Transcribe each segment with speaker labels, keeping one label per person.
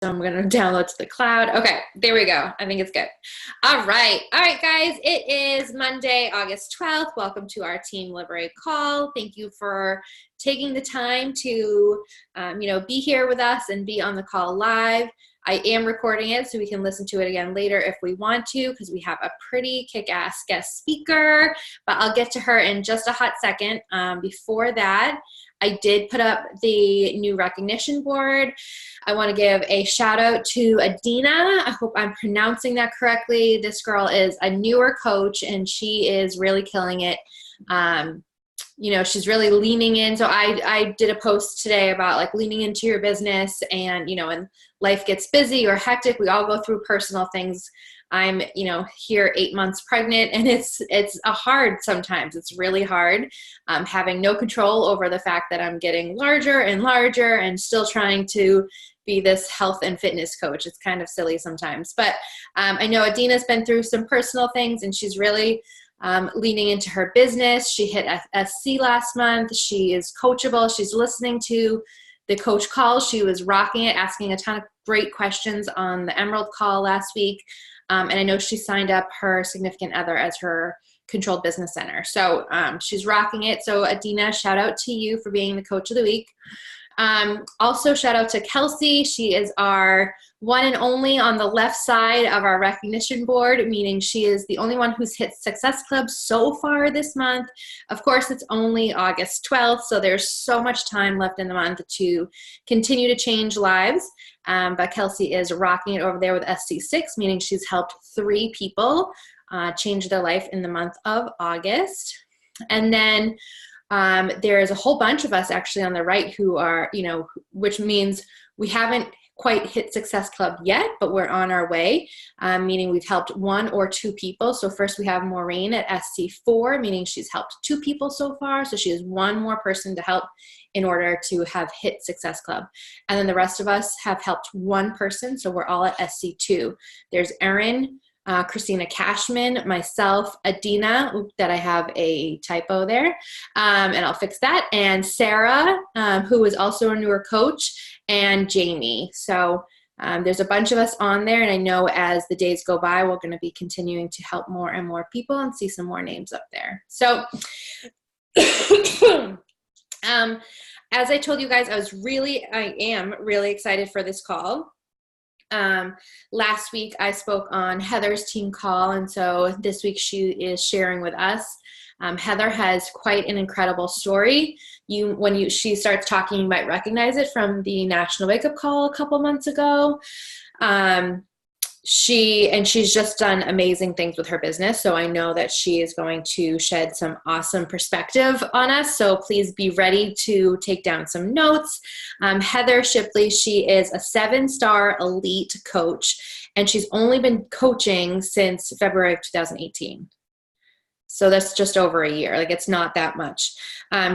Speaker 1: I'm going to download to the cloud. Okay, there we go. I think it's good. All right, guys. It is Monday, August 12th. Welcome to our Team Liberate call. Thank you for taking the time to, be here with us and be on the call live. I am recording it so we can listen to it again later if we want to, because we have a pretty kick-ass guest speaker, but I'll get to her in just a hot second. Before that, I did put up the new recognition board. I want to give a shout out to Adina. I hope I'm pronouncing that correctly. This girl is a newer coach and she is really killing it. She's really leaning in. So I did a post today about like leaning into your business and, when life gets busy or hectic, we all go through personal things. I'm, here 8 months pregnant and it's hard sometimes. It's really hard having no control over the fact that I'm getting larger and larger and still trying to be this health and fitness coach. It's kind of silly sometimes, but I know Adina's been through some personal things and she's really leaning into her business. She hit SC last month. She is coachable. She's listening to the coach call. She was rocking it, asking a ton of great questions on the Emerald call last week. And I know she signed up her significant other as her controlled business center. So she's rocking it. So Adina, shout out to you for being the coach of the week. Also shout out to Kelsey. She is our one and only on the left side of our recognition board, meaning she is the only one who's hit Success Club so far this month. Of course, it's only August 12th, so there's so much time left in the month to continue to change lives. But Kelsey is rocking it over there with SC6, meaning she's helped 3 people change their life in the month of August. And then there is a whole bunch of us actually on the right who are, which means we haven't quite hit Success Club yet, but we're on our way, meaning we've helped 1 or 2 people. So first we have Maureen at SC4, meaning she's helped 2 people so far. So she has 1 more person to help in order to have hit Success Club. And then the rest of us have helped 1 person. So we're all at SC2. There's Erin, Christina Cashman, myself, Adina, that I have a typo there, and I'll fix that, and Sarah, who is also a newer coach, and Jamie. So there's a bunch of us on there, and I know as the days go by, we're going to be continuing to help more and more people and see some more names up there. So as I told you guys, I am really excited for this call. Last week I spoke on Heather's team call, and so this week she is sharing with us. Heather has quite an incredible story. When she starts talking, you might recognize it from the National Wake Up Call a couple months ago. She's just done amazing things with her business. So I know that she is going to shed some awesome perspective on us. So please be ready to take down some notes. Heather Shipley, she is a 7-star elite coach, and she's only been coaching since February of 2018. So that's just over a year. Like, it's not that much.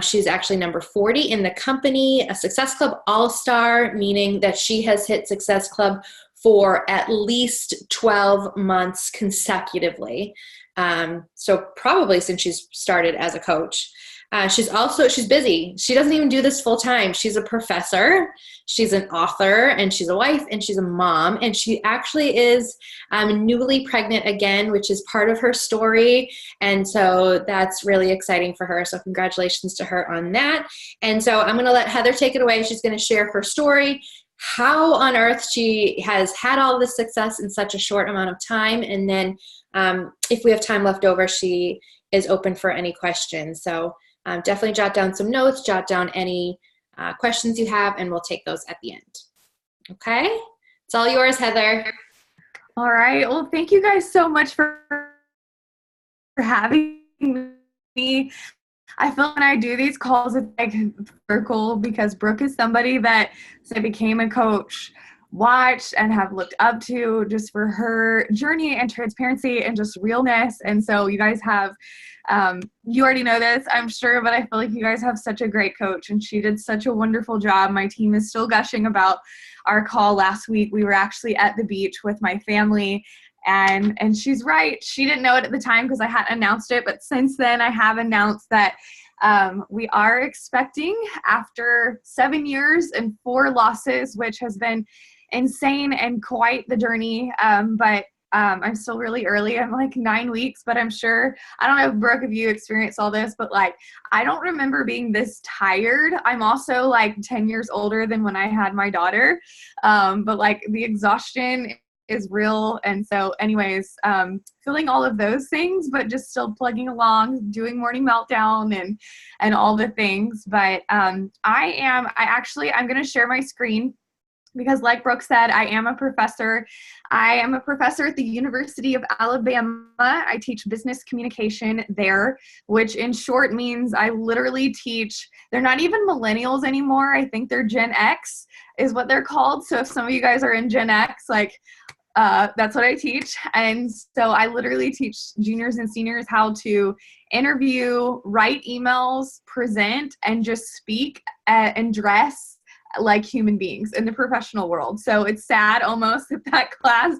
Speaker 1: She's actually number 40 in the company, a Success Club All-Star, meaning that she has hit Success Club for at least 12 months consecutively. So probably since she's started as a coach. She's busy. She doesn't even do this full time. She's a professor, she's an author, and she's a wife, and she's a mom. And she actually is newly pregnant again, which is part of her story. And so that's really exciting for her. So congratulations to her on that. And so I'm going to let Heather take it away. She's going to share her story, how on earth she has had all this success in such a short amount of time. And then if we have time left over, she is open for any questions. So definitely jot down some notes, jot down any questions you have, and we'll take those at the end. Okay? It's all yours, Heather.
Speaker 2: All right. Well, thank you guys so much for having me. I feel when I do these calls, it's like circle, because Brooke is somebody that since I became a coach, watched and have looked up to, just for her journey and transparency and just realness. And so you guys have, you already know this, I'm sure, but I feel like you guys have such a great coach, and she did such a wonderful job. My team is still gushing about our call last week. We were actually at the beach with my family, and she's right. She didn't know it at the time because I hadn't announced it, but since then I have announced that we are expecting, after 7 years and 4 losses, which has been insane and quite the journey. But I'm still really early. I'm like 9 weeks, but I'm sure, I don't know, Brooke, if you experienced all this, but like, I don't remember being this tired. I'm also like 10 years older than when I had my daughter. But like the exhaustion is real. And so anyways, feeling all of those things, but just still plugging along, doing morning meltdown and all the things. But I'm going to share my screen because like Brooke said, I am a professor. I am a professor at the University of Alabama. I teach business communication there, which in short means I literally teach, they're not even millennials anymore. I think they're Gen X is what they're called. So if some of you guys are in Gen X, like that's what I teach. And so I literally teach juniors and seniors how to interview, write emails, present, and just speak and dress like human beings in the professional world. So it's sad almost if that class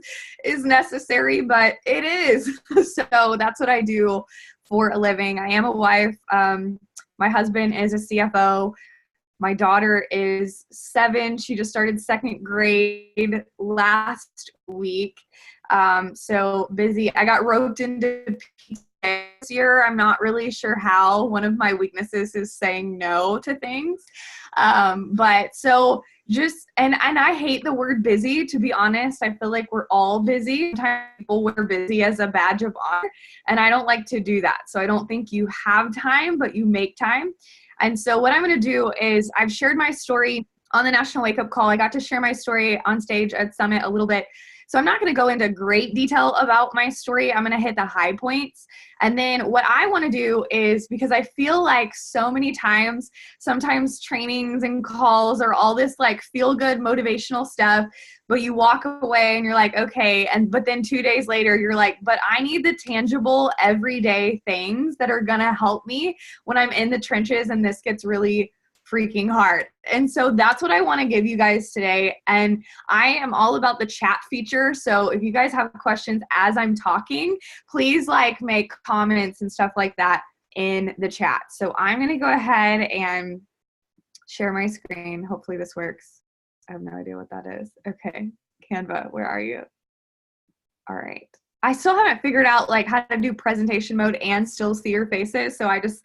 Speaker 2: is necessary, but it is. So that's what I do for a living. I am a wife. My husband is a CFO. My daughter is 7. She just started 2nd grade last week. So busy. I got roped into PTA this year. I'm not really sure how. One of my weaknesses is saying no to things. But so just, and I hate the word busy, to be honest. I feel like we're all busy. Sometimes people wear busy as a badge of honor, and I don't like to do that. So I don't think you have time, but you make time. And so what I'm going to do is I've shared my story on the National Wake Up Call. I got to share my story on stage at Summit a little bit. So I'm not going to go into great detail about my story. I'm going to hit the high points. And then what I want to do is, because I feel like so many times, sometimes trainings and calls are all this like feel good motivational stuff, but you walk away and you're like, okay. But then 2 days later, you're like, but I need the tangible everyday things that are going to help me when I'm in the trenches and this gets really freaking hard. And so that's what I want to give you guys today. And I am all about the chat feature. So if you guys have questions as I'm talking, please like make comments and stuff like that in the chat. So I'm going to go ahead and share my screen. Hopefully this works. I have no idea what that is. Okay. Canva, where are you? All right. I still haven't figured out like how to do presentation mode and still see your faces. So I just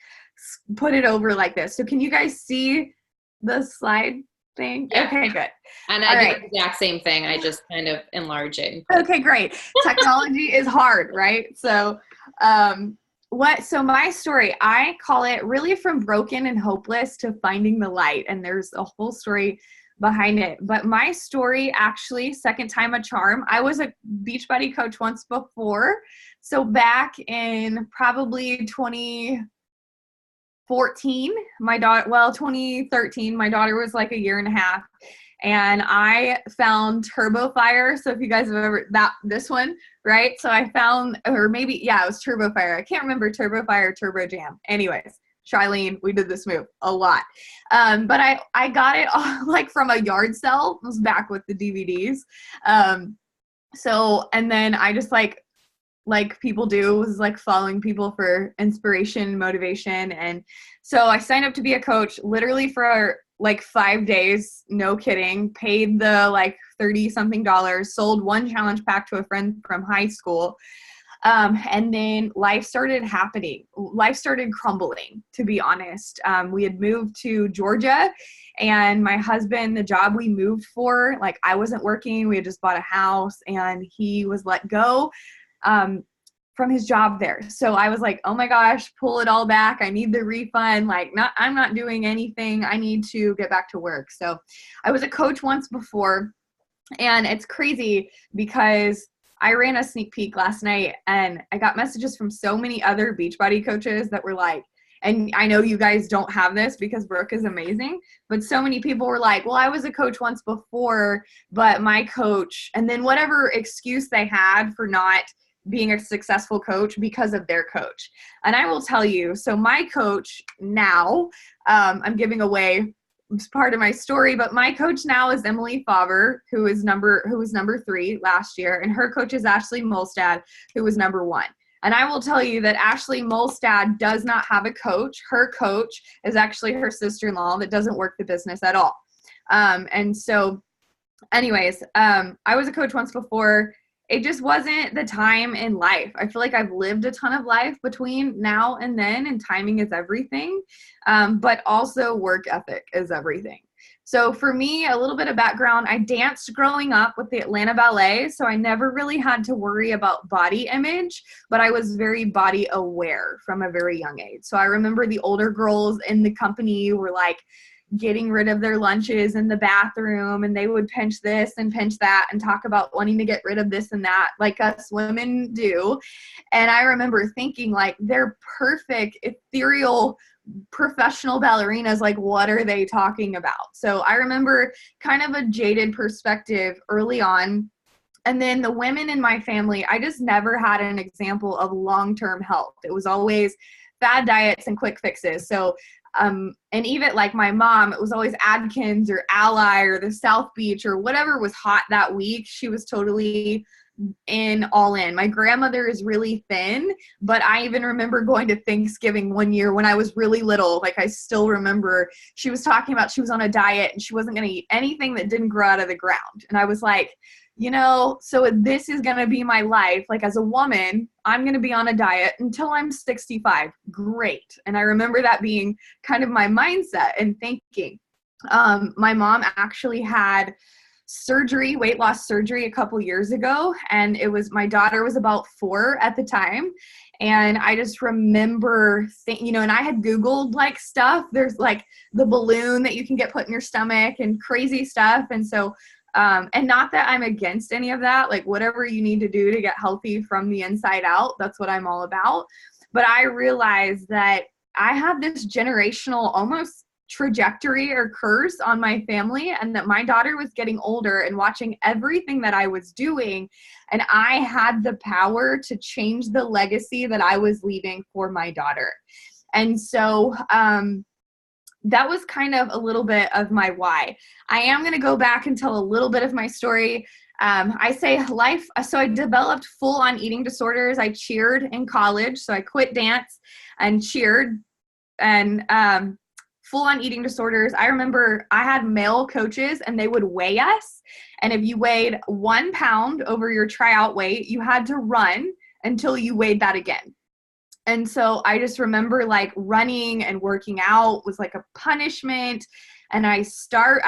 Speaker 2: put it over like this. So can you guys see the slide thing?
Speaker 1: Yeah.
Speaker 2: Okay, good.
Speaker 1: And I did the exact same thing. I just kind of enlarge it.
Speaker 2: Okay, great. Technology is hard, right? So so my story, I call it really from broken and hopeless to finding the light. And there's a whole story behind it. But my story, actually, second time a charm. I was a Beachbody coach once before. So back in probably 2014, my daughter, 2013, my daughter was like a year and a half, and I found Turbo Fire. So if you guys have ever, this one, right? So I found, or maybe, yeah, it was Turbo Fire. I can't remember Turbo Fire or Turbo Jam. Anyways, Charlene, we did this move a lot. But I got it all, like from a yard sale. It was back with the DVDs. And then I just like people do, was like following people for inspiration, motivation. And so I signed up to be a coach literally for like 5 days, no kidding, paid the like $30 something, sold one challenge pack to a friend from high school. And then life started happening. Life started crumbling, to be honest. We had moved to Georgia, and my husband, the job we moved for, like I wasn't working. We had just bought a house, and he was let go from his job there. So I was like, oh my gosh, pull it all back. I need the refund. I'm not doing anything. I need to get back to work. So I was a coach once before, and it's crazy because I ran a sneak peek last night, and I got messages from so many other Beachbody coaches that were like, and I know you guys don't have this because Brooke is amazing, but so many people were like, well, I was a coach once before, but my coach, and then whatever excuse they had for not being a successful coach because of their coach. And I will tell you, so my coach now, I'm giving away part of my story, but my coach now is Emily Faber, who was number 3 last year, and her coach is Ashley Molstad, who was number 1. And I will tell you that Ashley Molstad does not have a coach. Her coach is actually her sister-in-law that doesn't work the business at all. And so anyways, I was a coach once before. It just wasn't the time in life. I feel like I've lived a ton of life between now and then, and timing is everything. But also work ethic is everything. So for me, a little bit of background, I danced growing up with the Atlanta Ballet, so I never really had to worry about body image, but I was very body aware from a very young age. So I remember the older girls in the company were like getting rid of their lunches in the bathroom, and they would pinch this and pinch that and talk about wanting to get rid of this and that, like us women do. And I remember thinking, like, they're perfect, ethereal, professional ballerinas. Like, what are they talking about? So I remember kind of a jaded perspective early on. And then the women in my family, I just never had an example of long-term health. It was always fad diets and quick fixes. So and even like my mom, it was always Adkins or Ally or the South Beach or whatever was hot that week. She was totally all in. My grandmother is really thin, but I even remember going to Thanksgiving one year when I was really little. Like, I still remember she was talking about she was on a diet and she wasn't going to eat anything that didn't grow out of the ground. And I was like, so this is going to be my life. Like, as a woman, I'm going to be on a diet until I'm 65. Great. And I remember that being kind of my mindset and thinking. My mom actually had surgery, weight loss surgery, a couple years ago. And my daughter was about 4 at the time. And I just remember and I had Googled like stuff. There's like the balloon that you can get put in your stomach and crazy stuff. And so, and not that I'm against any of that, like whatever you need to do to get healthy from the inside out, that's what I'm all about. But I realized that I have this generational almost trajectory or curse on my family, and that my daughter was getting older and watching everything that I was doing, and I had the power to change the legacy that I was leaving for my daughter. And so that was kind of a little bit of my why. I am going to go back and tell a little bit of my story. I say life. So I developed full-on eating disorders. I cheered in college. So I quit dance and cheered, and full-on eating disorders. I remember I had male coaches and they would weigh us. And if you weighed 1 pound over your tryout weight, you had to run until you weighed that again. And so I just remember like running and working out was like a punishment. And I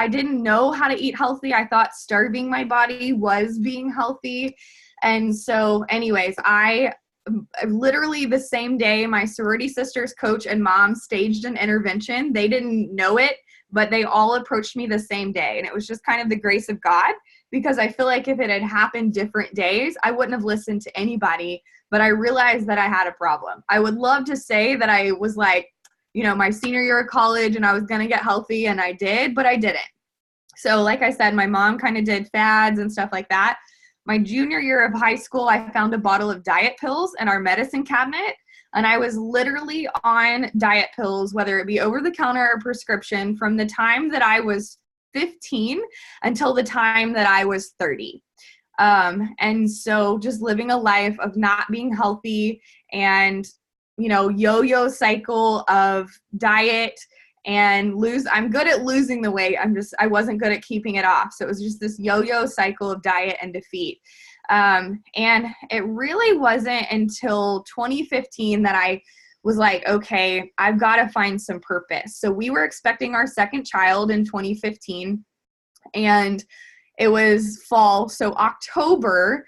Speaker 2: didn't know how to eat healthy. I thought starving my body was being healthy. And so anyways, I literally the same day, my sorority sister's coach and mom staged an intervention. They didn't know it, but they all approached me the same day. And it was just kind of the grace of God, because I feel like if it had happened different days, I wouldn't have listened to anybody. But I realized that I had a problem. I would love to say that I was like, my senior year of college and I was going to get healthy, and I did, but I didn't. So like I said, my mom kind of did fads and stuff like that. My junior year of high school, I found a bottle of diet pills in our medicine cabinet, and I was literally on diet pills, whether it be over the counter or prescription, from the time that I was 15 until the time that I was 30. And so just living a life of not being healthy and, yo-yo cycle of diet and I'm good at losing the weight. I wasn't good at keeping it off. So it was just this yo-yo cycle of diet and defeat. And it really wasn't until 2015 that I was like, okay, I've got to find some purpose. So we were expecting our second child in 2015, and it was fall. So October,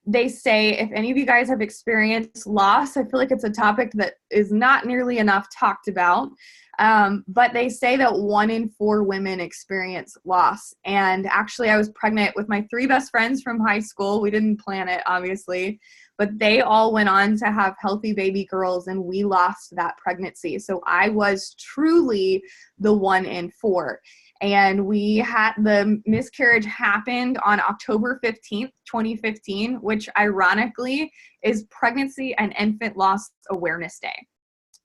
Speaker 2: they say, if any of you guys have experienced loss, I feel like it's a topic that is not nearly enough talked about. But they say that 1 in 4 women experience loss. And actually, I was pregnant with my 3 best friends from high school. We didn't plan it, obviously, but they all went on to have healthy baby girls, and we lost that pregnancy. So I was truly the 1 in 4. And the miscarriage happened on October 15th, 2015, which ironically is Pregnancy and Infant Loss Awareness Day.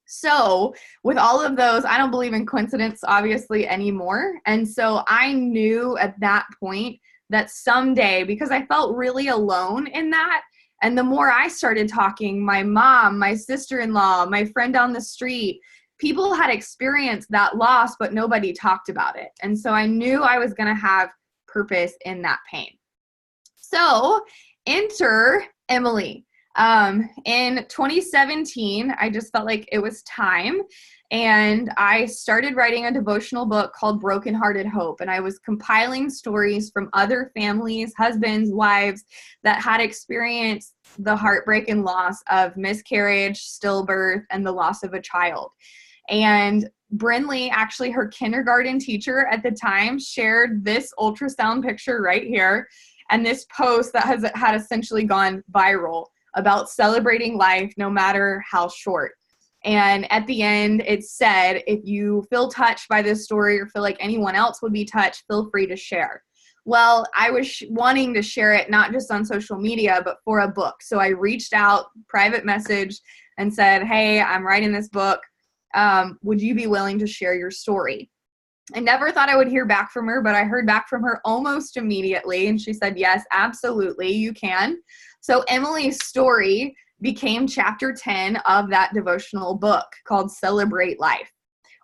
Speaker 2: So with all of those, I don't believe in coincidence, obviously, anymore. And so I knew at that point that someday, because I felt really alone in that, and the more I started talking, my mom, my sister-in-law, my friend down the street, people had experienced that loss, but nobody talked about it. And so I knew I was going to have purpose in that pain. So enter Emily. In 2017, I just felt like it was time. And I started writing a devotional book called Brokenhearted Hope. And I was compiling stories from other families, husbands, wives that had experienced the heartbreak and loss of miscarriage, stillbirth, and the loss of a child. And Brinley, actually her kindergarten teacher at the time, shared this ultrasound picture right here and this post that had essentially gone viral about celebrating life no matter how short. And at the end, it said, if you feel touched by this story or feel like anyone else would be touched, feel free to share. Well, I was wanting to share it not just on social media, but for a book. So I reached out, private message, and said, hey, I'm writing this book. Would you be willing to share your story? I never thought I would hear back from her, but I heard back from her almost immediately. And she said, yes, absolutely, you can. So Emily's story became chapter 10 of that devotional book called Celebrate Life.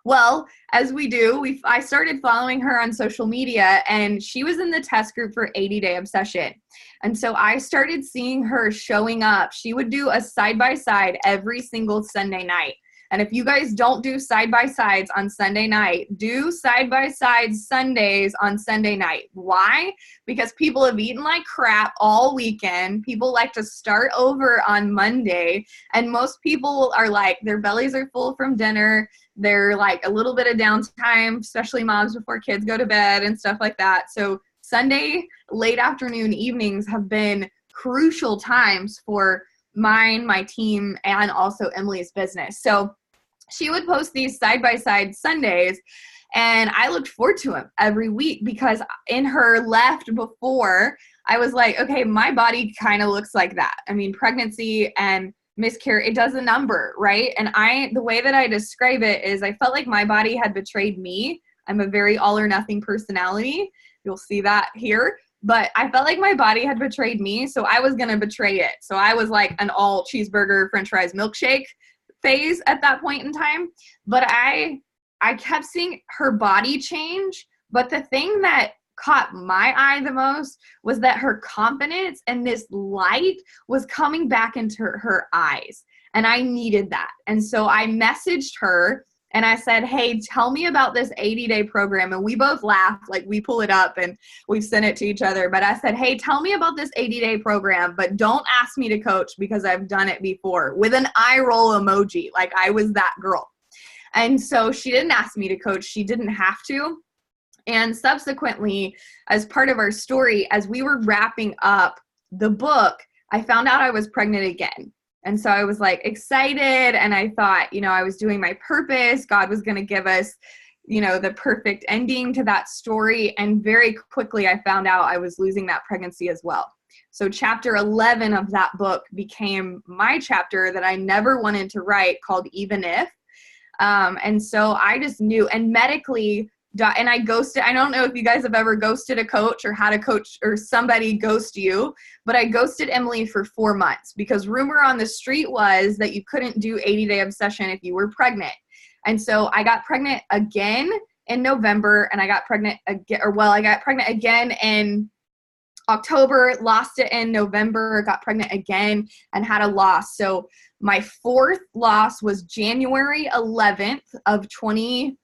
Speaker 2: Well, as we do, I started following her on social media, and she was in the test group for 80-Day Obsession. And so I started seeing her showing up. She would do a side-by-side every single Sunday night. And if you guys don't do side-by-sides on Sunday night, do side-by-side Sundays on Sunday night. Why? Because people have eaten like crap all weekend. People like to start over on Monday. And most people are like, their bellies are full from dinner. They're like a little bit of downtime, especially moms before kids go to bed and stuff like that. So Sunday, late afternoon, evenings have been crucial times for mine, my team, and also Emily's business. So she would post these side-by-side Sundays, and I looked forward to them every week because in her left before, I was like, okay, my body kind of looks like that. I mean, pregnancy and miscarriage, it does a number, right? And the way that I describe it is I felt like my body had betrayed me. I'm a very all or nothing personality. You'll see that here. But I felt like my body had betrayed me, so I was going to betray it. So I was like an all cheeseburger, french fries, milkshake phase at that point in time. But I kept seeing her body change. But the thing that caught my eye the most was that her confidence and this light was coming back into her eyes. And I needed that. And so I messaged her and I said, hey, tell me about this 80-day program. And we both laughed, like we pull it up and we've sent it to each other. But I said, hey, tell me about this 80-day program, but don't ask me to coach because I've done it before, with an eye roll emoji. Like I was that girl. And so she didn't ask me to coach. She didn't have to. And subsequently, as part of our story, as we were wrapping up the book, I found out I was pregnant again. And so I was like excited, and I thought, I was doing my purpose. God was going to give us, the perfect ending to that story. And very quickly I found out I was losing that pregnancy as well. So chapter 11 of that book became my chapter that I never wanted to write, called Even If. And so I just knew, and medically, and I ghosted. I don't know if you guys have ever ghosted a coach or had a coach or somebody ghost you, but I ghosted Emily for 4 months because rumor on the street was that you couldn't do 80-Day Obsession if you were pregnant. And so I got pregnant again in November, and I got pregnant again, I got pregnant again in October, lost it in November, got pregnant again, and had a loss. So my fourth loss was January 11th of 2018.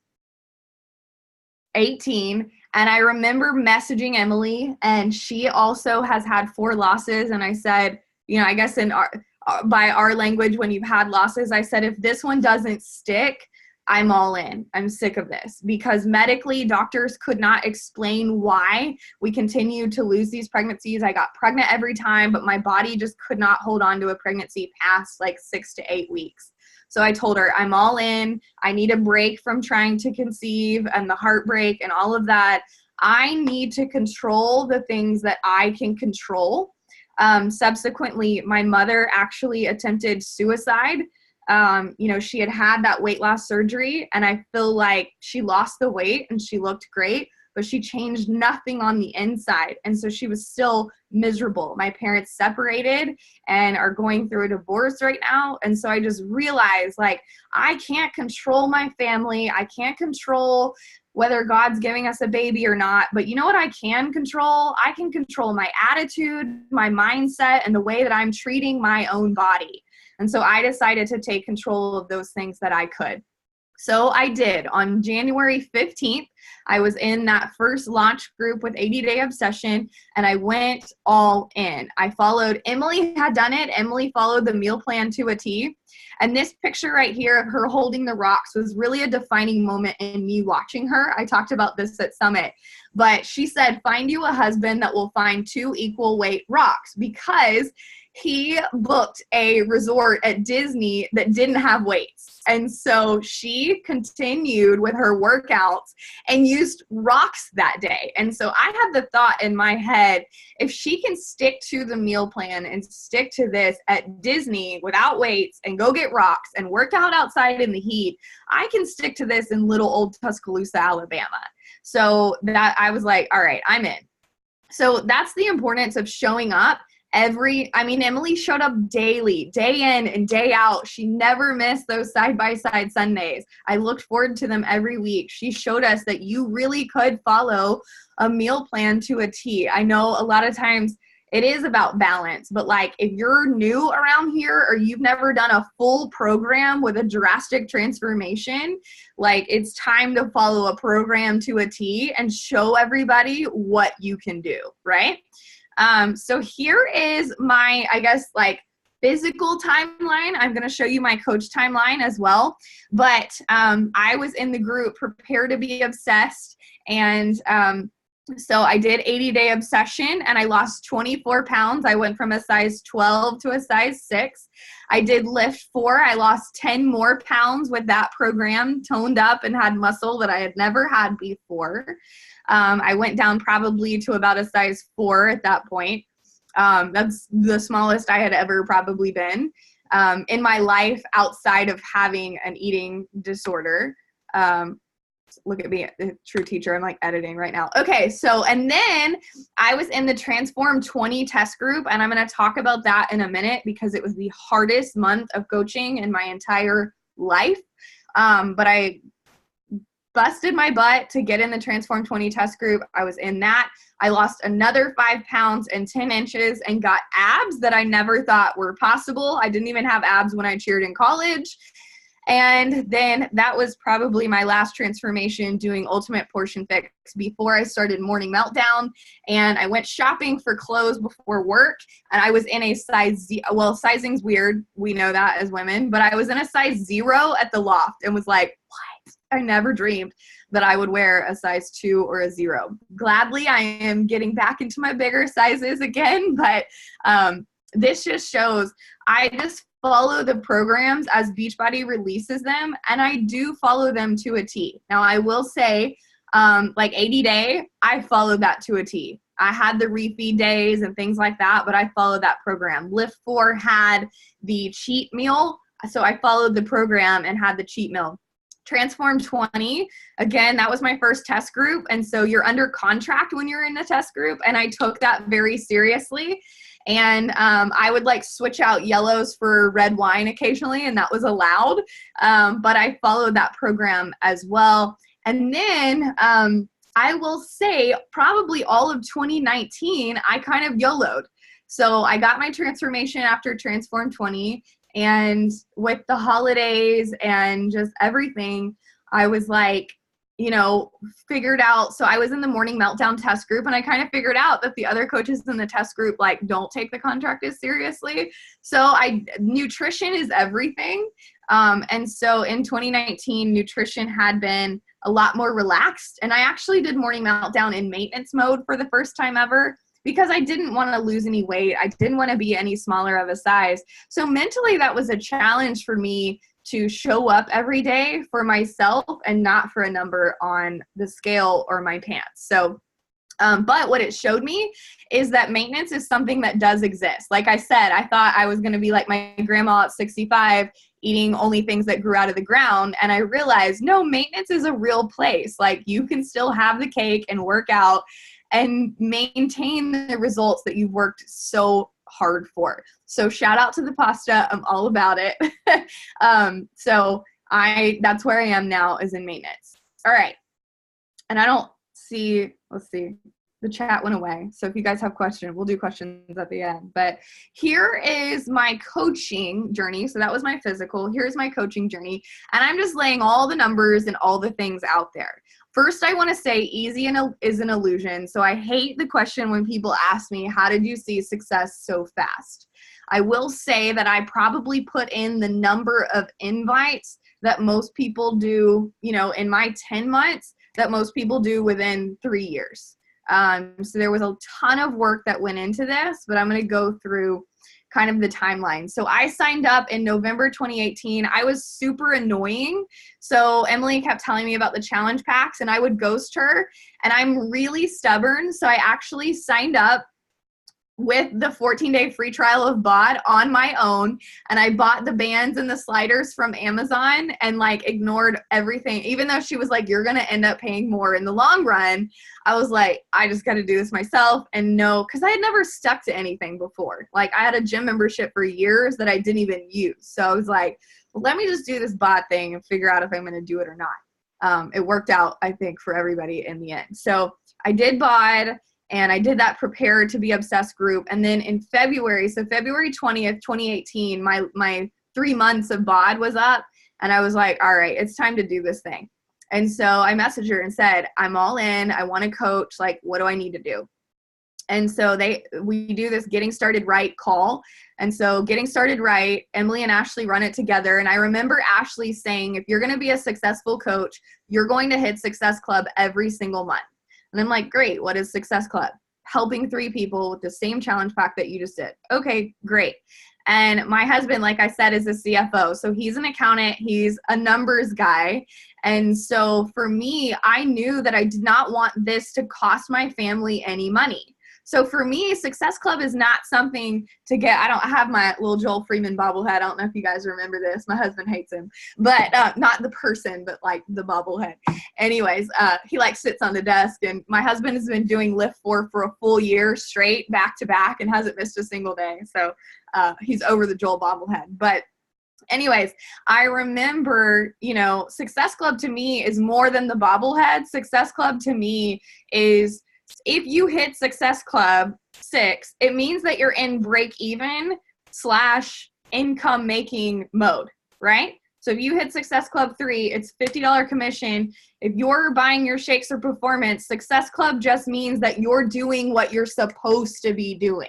Speaker 2: And I remember messaging Emily, and she also has had 4 losses. And I said, I guess by our language, when you've had losses, I said, if this one doesn't stick, I'm all in. I'm sick of this, because medically doctors could not explain why we continued to lose these pregnancies. I got pregnant every time, but my body just could not hold on to a pregnancy past like 6 to 8 weeks. So I told her, I'm all in. I need a break from trying to conceive and the heartbreak and all of that. I need to control the things that I can control. Subsequently, my mother actually attempted suicide. She had that weight loss surgery, and I feel like she lost the weight and she looked great, but she changed nothing on the inside. And so she was still miserable. My parents separated and are going through a divorce right now. And so I just realized, like, I can't control my family. I can't control whether God's giving us a baby or not. But you know what I can control? I can control my attitude, my mindset, and the way that I'm treating my own body. And so I decided to take control of those things that I could. So I did. On January 15th, I was in that first launch group with 80 Day Obsession, and I went all in. I followed, Emily had done it. Emily followed the meal plan to a T. And this picture right here of her holding the rocks was really a defining moment in me watching her. I talked about this at Summit, but she said, find you a husband that will find 2 equal weight rocks, because he booked a resort at Disney that didn't have weights. And so she continued with her workouts and used rocks that day. And so I had the thought in my head, if she can stick to the meal plan and stick to this at Disney without weights and go get rocks and work out outside in the heat, I can stick to this in little old Tuscaloosa, Alabama. So that I was like, all right, I'm in. So that's the importance of showing up. Emily showed up daily, day in and day out. She never missed those side-by-side Sundays. I looked forward to them every week. She showed us that you really could follow a meal plan to a T. I know a lot of times it is about balance, but like if you're new around here or you've never done a full program with a drastic transformation, like it's time to follow a program to a T and show everybody what you can do, right? So here is my, I guess, like physical timeline. I'm going to show you my coach timeline as well. But I was in the group Prepare to Be Obsessed. And so I did 80 Day Obsession and I lost 24 pounds. I went from a size 12 to a size 6. I did Lift 4. I lost 10 more pounds with that program, toned up and had muscle that I had never had before. I went down probably to about a size 4 at that point. That's the smallest I had ever probably been in my life outside of having an eating disorder. Look at me, a true teacher. I'm like editing right now. Okay, so, and then I was in the Transform 20 test group, and I'm going to talk about that in a minute because it was the hardest month of coaching in my entire life. But I busted my butt to get in the Transform 20 test group. I was in that. I lost another 5 pounds and 10 inches and got abs that I never thought were possible. I didn't even have abs when I cheered in college. And then that was probably my last transformation, doing Ultimate Portion Fix before I started Morning Meltdown. And I went shopping for clothes before work. And I was in a size, well, sizing's weird. We know that as women. But I was in a size 0 at the Loft and was like, what? I never dreamed that I would wear a size 2 or a 0. Gladly, I am getting back into my bigger sizes again. But this just shows I just follow the programs as Beachbody releases them, and I do follow them to a T. Now, I will say, like 80 Day, I followed that to a T. I had the refeed days and things like that, but I followed that program. Lift 4 had the cheat meal, so I followed the program and had the cheat meal. Transform 20, again, that was my first test group, and so you're under contract when you're in the test group, and I took that very seriously. And I would like switch out yellows for red wine occasionally, and that was allowed. But I followed that program as well. And then I will say probably all of 2019, I kind of YOLO'd. So I got my transformation after Transform 20. And with the holidays and just everything, I was like, you know, figured out. So I was in the Morning Meltdown test group, and I kind of figured out that the other coaches in the test group, like, don't take the contract as seriously. So nutrition is everything. And so in 2019, nutrition had been a lot more relaxed. And I actually did Morning Meltdown in maintenance mode for the first time ever, because I didn't want to lose any weight. I didn't want to be any smaller of a size. So mentally, that was a challenge for me to show up every day for myself and not for a number on the scale or my pants. So, but what it showed me is that maintenance is something that does exist. Like I said, I thought I was going to be like my grandma at 65, eating only things that grew out of the ground. And I realized, no, maintenance is a real place. Like, you can still have the cake and work out and maintain the results that you've worked so hard for. So shout out to the pasta. I'm all about it. So that's where I am now, is in maintenance. All right. And I don't see, let's see, the chat went away. So if you guys have questions, we'll do questions at the end. But here is my coaching journey. So that was my physical. Here's my coaching journey. And I'm just laying all the numbers and all the things out there. First, I want to say easy is an illusion. So I hate the question when people ask me, how did you see success so fast? I will say that I probably put in the number of invites that most people do, in my 10 months that most people do within 3 years. So there was a ton of work that went into this, but I'm going to go through kind of the timeline. So I signed up in November 2018. I was super annoying. So Emily kept telling me about the challenge packs and I would ghost her, and I'm really stubborn. So I actually signed up with the 14-day free trial of BOD on my own, and I bought the bands and the sliders from Amazon and ignored everything. Even though she was like, you're going to end up paying more in the long run, I was like, I just got to do this myself. And no, because I had never stuck to anything before. I had a gym membership for years that I didn't even use. So I was like, well, let me just do this BOD thing and figure out if I'm going to do it or not. It worked out, I think, for everybody in the end. So I did BOD. And I did that Prepare to Be Obsessed group. And then in February, so February 20th, 2018, my 3 months of BOD was up. And I was like, all right, it's time to do this thing. And so I messaged her and said, I'm all in. I want to coach. What do I need to do? And so we do this Getting Started Right call. And so Getting Started Right, Emily and Ashley run it together. And I remember Ashley saying, if you're going to be a successful coach, you're going to hit Success Club every single month. And I'm like, great, what is Success Club? Helping 3 people with the same challenge pack that you just did. Okay, great. And my husband, like I said, is a CFO. So he's an accountant. He's a numbers guy. And so for me, I knew that I did not want this to cost my family any money. So for me, Success Club is not something to get. I don't have my little Joel Freeman bobblehead. I don't know if you guys remember this. My husband hates him, but not the person, but the bobblehead. Anyways, he sits on the desk, and my husband has been doing Lift 4 for a full year straight, back to back, and hasn't missed a single day. So he's over the Joel bobblehead. But anyways, I remember, Success Club to me is more than the bobblehead. Success Club to me is, if you hit Success Club 6, it means that you're in break even / income making mode, right? So if you hit Success Club 3, it's $50 commission. If you're buying your shakes or performance, Success Club just means that you're doing what you're supposed to be doing,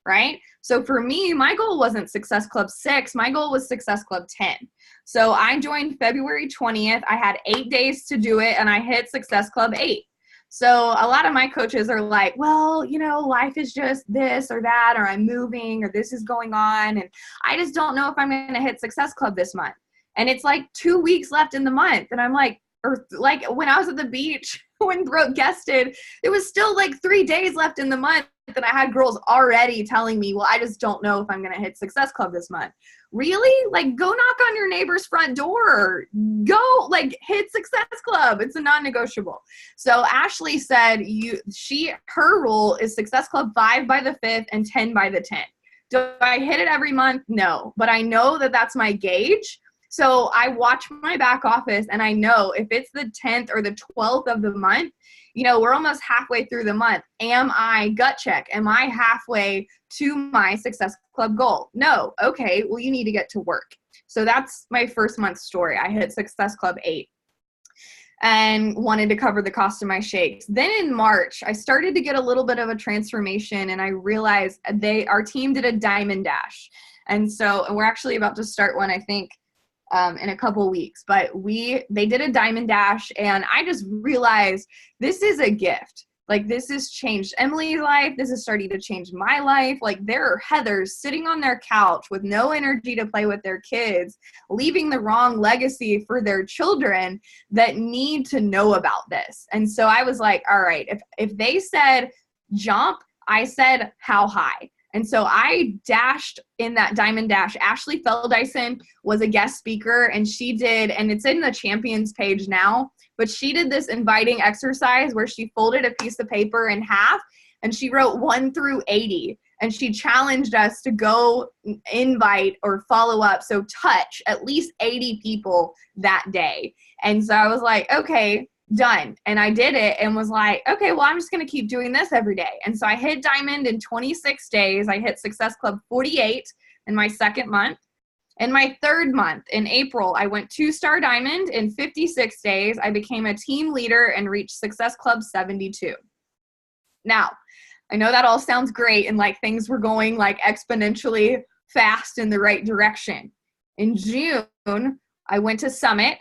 Speaker 2: right? So for me, my goal wasn't Success Club 6. My goal was Success Club 10. So I joined February 20th. I had 8 days to do it, and I hit Success Club 8. So a lot of my coaches are like, well, life is just this or that, or I'm moving, or this is going on, and I just don't know if I'm going to hit Success Club this month. And it's 2 weeks left in the month. And I'm like, when I was at the beach, when Brooke guested, it was still 3 days left in the month. And I had girls already telling me, well, I just don't know if I'm going to hit Success Club this month. Really? Go knock on your neighbor's front door. Go, hit Success Club. It's a non-negotiable. So Ashley said her rule is Success Club 5 by the 5th and 10 by the 10th. Do I hit it every month? No. But I know that that's my gauge. So I watch my back office, and I know if it's the 10th or the 12th of the month, we're almost halfway through the month. Am I gut check? Am I halfway to my Success Club goal? No. Okay. Well, you need to get to work. So that's my first month story. I hit Success Club 8 and wanted to cover the cost of my shakes. Then in March, I started to get a little bit of a transformation, and I realized our team did a diamond dash. And we're actually about to start one, I think, in a couple weeks, but they did a diamond dash, and I just realized this is a gift. This has changed Emily's life. This is starting to change my life. There are Heathers sitting on their couch with no energy to play with their kids, leaving the wrong legacy for their children that need to know about this. And so I was like, all right, if they said jump, I said how high. And so I dashed in that diamond dash. Ashley Feldyson was a guest speaker, and she did, and it's in the champions page now, but she did this inviting exercise where she folded a piece of paper in half, and she wrote 1 through 80. And she challenged us to go invite or follow up, so touch at least 80 people that day. And so I was like, okay, done. And I did it and was like, okay, well, I'm just going to keep doing this every day. And so I hit diamond in 26 days. I hit Success Club 48 in my second month. In my third month, in April, I went 2-star diamond in 56 days. I became a team leader and reached Success Club 72. Now, I know that all sounds great and like things were going like exponentially fast in the right direction. In June, I went to Summit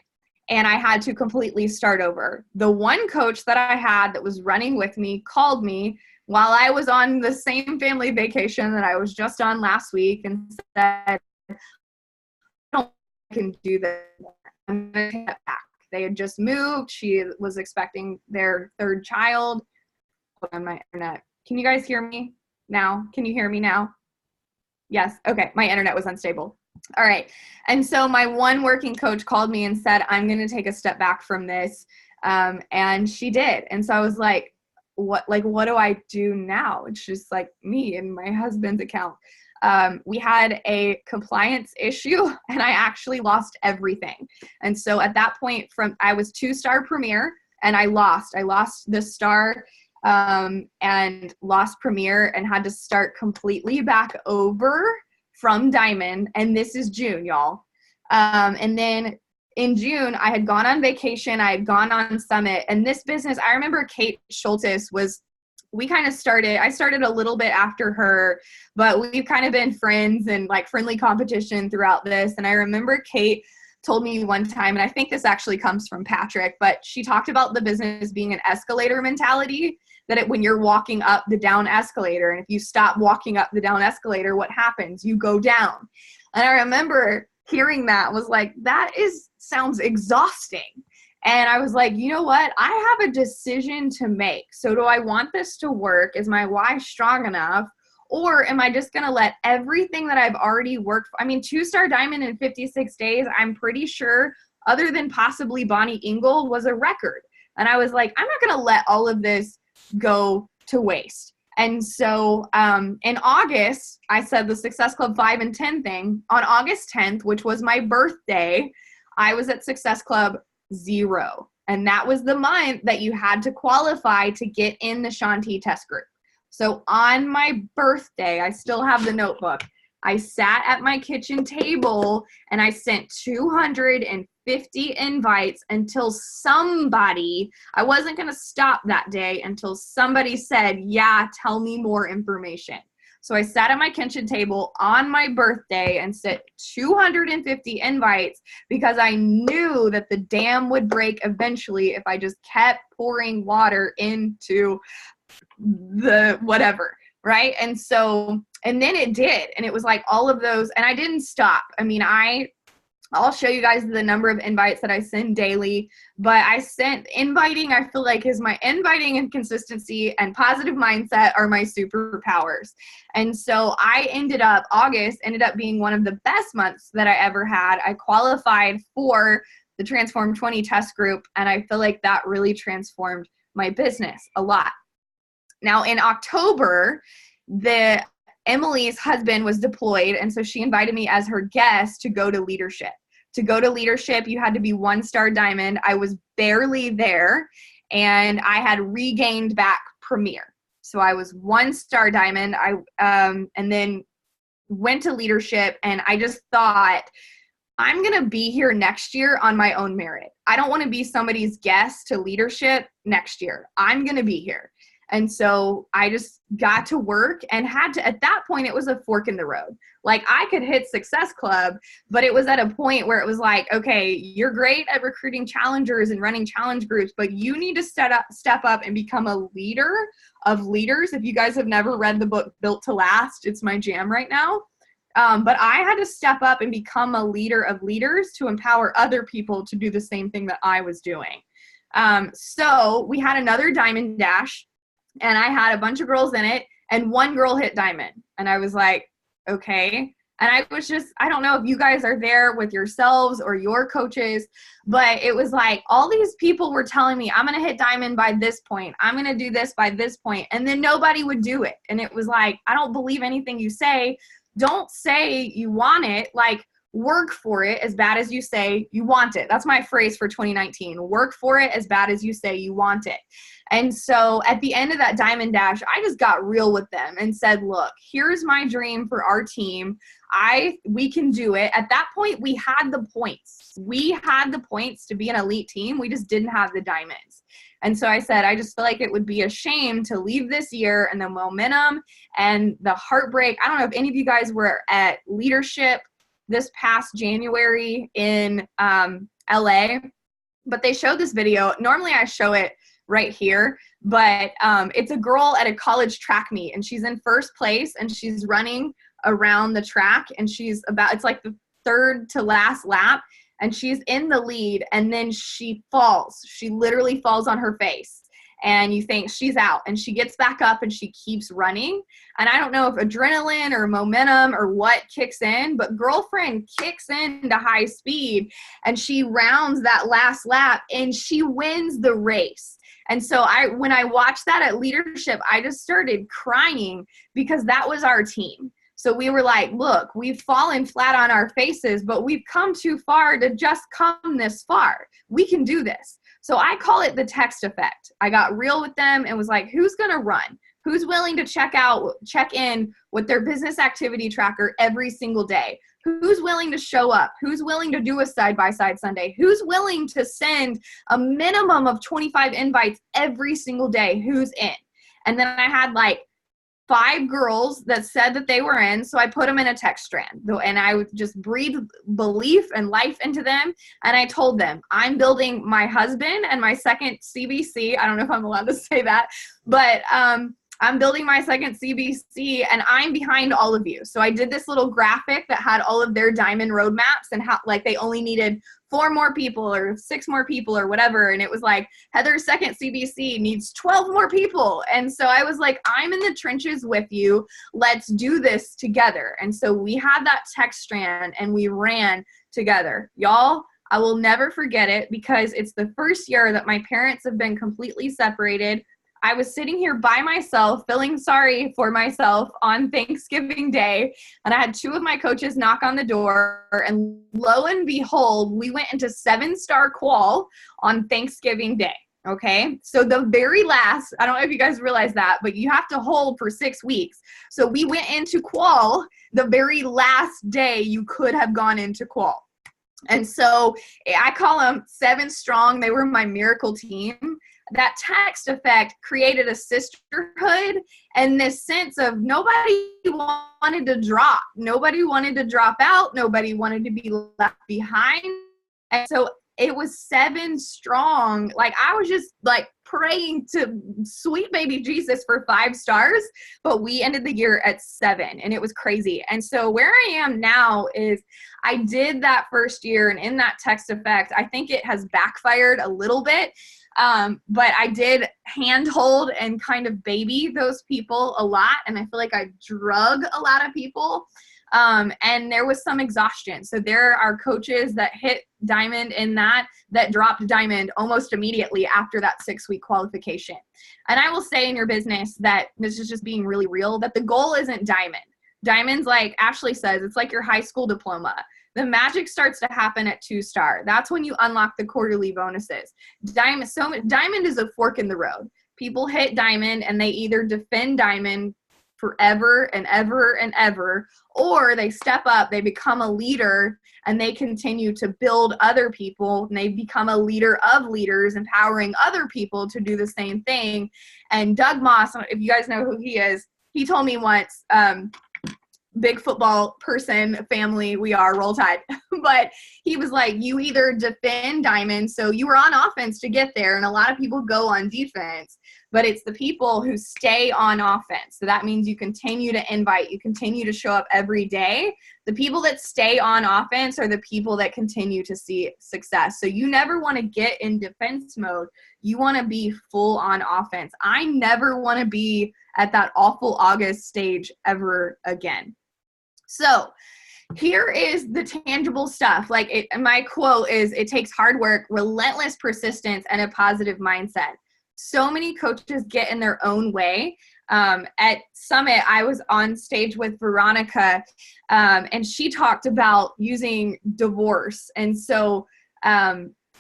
Speaker 2: and I had to completely start over. The one coach that I had that was running with me called me while I was on the same family vacation that I was just on last week and said, I can do this. I'm going to take that back. They had just moved. She was expecting their third child. On my internet. Can you guys hear me now? Can you hear me now? Yes. Okay. My internet was unstable. All right. And so my one working coach called me and said, I'm going to take a step back from this. And she did. And so I was like, what do I do now? It's just like me and my husband's account. We had a compliance issue and I actually lost everything. And so at that point I was 2-star premier and I lost the star, and lost premier and had to start completely back over from diamond. And this is June, y'all. And then in June, I had gone on vacation. I had gone on Summit, and this business, I remember Kate Schultes I started a little bit after her, but we've kind of been friends and like friendly competition throughout this. And I remember Kate told me one time, and I think this actually comes from Patrick, but she talked about the business being an escalator mentality, that when you're walking up the down escalator, and if you stop walking up the down escalator, what happens? You go down. And I remember hearing that, was like, sounds exhausting. And I was like, you know what? I have a decision to make. So do I want this to work? Is my why strong enough? Or am I just going to let everything that I've already worked for? I mean, 2-star diamond in 56 days, I'm pretty sure, other than possibly Bonnie Ingold, was a record. And I was like, I'm not going to let all of this go to waste. And so in August, I said the Success Club 5 and 10 thing. On August 10th, which was my birthday, I was at Success Club 0. And that was the month that you had to qualify to get in the Shanti test group. So on my birthday, I still have the notebook. I sat at my kitchen table and I sent 250 invites until somebody, I wasn't going to stop that day until somebody said, yeah, tell me more information. So I sat at my kitchen table on my birthday and sent 250 invites because I knew that the dam would break eventually if I just kept pouring water into the whatever, right? And then it did. And it was like all of those, and I didn't stop. I mean, I'll show you guys the number of invites that I send daily, but inviting, I feel like, is my inviting, and consistency and positive mindset are my superpowers. And so August ended up being one of the best months that I ever had. I qualified for the Transform 20 test group, and I feel like that really transformed my business a lot. Now in October, Emily's husband was deployed, and so she invited me as her guest to go to leadership. To go to leadership, you had to be 1-star diamond. I was barely there, and I had regained back premier. So I was 1-star diamond. And then went to leadership, and I just thought, I'm going to be here next year on my own merit. I don't want to be somebody's guest to leadership next year. I'm going to be here. And so I just got to work and at that point, it was a fork in the road. Like, I could hit Success Club, but it was at a point where it was like, okay, you're great at recruiting challengers and running challenge groups, but you need to step up and become a leader of leaders. If you guys have never read the book Built to Last, it's my jam right now. But I had to step up and become a leader of leaders to empower other people to do the same thing that I was doing. So we had another Diamond Dash, and I had a bunch of girls in it, and one girl hit diamond. And I was like, okay. And I was just, I don't know if you guys are there with yourselves or your coaches, but it was like all these people were telling me, I'm going to hit diamond by this point. I'm going to do this by this point. And then nobody would do it. And it was like, I don't believe anything you say. Don't say you want it. Like, work for it as bad as you say you want it. That's my phrase for 2019. Work for it as bad as you say you want it. And so at the end of that Diamond Dash, I just got real with them and said, look, here's my dream for our team. We can do it. At that point, we had the points. We had the points to be an elite team. We just didn't have the diamonds. And so I said, I just feel like it would be a shame to leave this year and the momentum and the heartbreak. I don't know if any of you guys were at Leadership this past January in LA, but they showed this video. Normally I show it right here, but it's a girl at a college track meet, and she's in first place, and she's running around the track, and it's like the third to last lap, and she's in the lead, and then she falls. She literally falls on her face, and you think she's out, and she gets back up and she keeps running. And I don't know if adrenaline or momentum or what kicks in, but girlfriend kicks into high speed, and she rounds that last lap and she wins the race. And so when I watched that at Leadership, I just started crying, because that was our team. So we were like, look, we've fallen flat on our faces, but we've come too far to just come this far. We can do this. So I call it the text effect. I got real with them and was like, who's going to run? Who's willing to check in with their business activity tracker every single day? Who's willing to show up? Who's willing to do a side-by-side Sunday? Who's willing to send a minimum of 25 invites every single day? Who's in? And then I had like 5 girls that said that they were in, so I put them in a text strand, and I would just breathe belief and life into them, and I told them, I'm building my husband and my second CBC. I don't know if I'm allowed to say that, but I'm building my second CBC, and I'm behind all of you. So I did this little graphic that had all of their diamond roadmaps and how, like, they only needed 4 more people or 6 more people or whatever. And it was like, Heather's second CBC needs 12 more people. And so I was like, I'm in the trenches with you. Let's do this together. And so we had that text strand and we ran together. Y'all, I will never forget it, because it's the first year that my parents have been completely separated. I was sitting here by myself, feeling sorry for myself on Thanksgiving Day, and I had 2 of my coaches knock on the door, and lo and behold, we went into 7-star qual on Thanksgiving Day, okay? So the very last, I don't know if you guys realize that, but you have to hold for 6 weeks. So we went into qual the very last day you could have gone into qual. And so I call them 7 strong. They were my miracle team. That text effect created a sisterhood and this sense of nobody wanted to drop. Nobody wanted to drop out. Nobody wanted to be left behind. And so it was 7 strong. Like, I was just like praying to sweet baby Jesus for 5 stars, but we ended the year at 7, and it was crazy. And so where I am now is I did that first year, and in that text effect, I think it has backfired a little bit. But I did handhold and kind of baby those people a lot. And I feel like I drug a lot of people. And there was some exhaustion. So there are coaches that hit diamond in that dropped diamond almost immediately after that 6-week qualification. And I will say in your business that this is just being really real, that the goal isn't diamond. Diamond's, like Ashley says, it's like your high school diploma. The magic starts to happen at 2-star. That's when you unlock the quarterly bonuses. Diamond is a fork in the road. People hit diamond and they either defend diamond forever and ever and ever, or they step up, they become a leader, and they continue to build other people, and they become a leader of leaders, empowering other people to do the same thing. And Doug Moss, if you guys know who he is, he told me once, big football person, family, we are, Roll Tide. But he was like, you either defend diamond, so you were on offense to get there, and a lot of people go on defense, but it's the people who stay on offense. So that means you continue to invite, you continue to show up every day. The people that stay on offense are the people that continue to see success. So you never want to get in defense mode. You want to be full on offense. I never want to be at that awful August stage ever again. So here is the tangible stuff. My quote is, it takes hard work, relentless persistence, and a positive mindset. So many coaches get in their own way. At Summit, I was on stage with Veronica, and she talked about using divorce. And so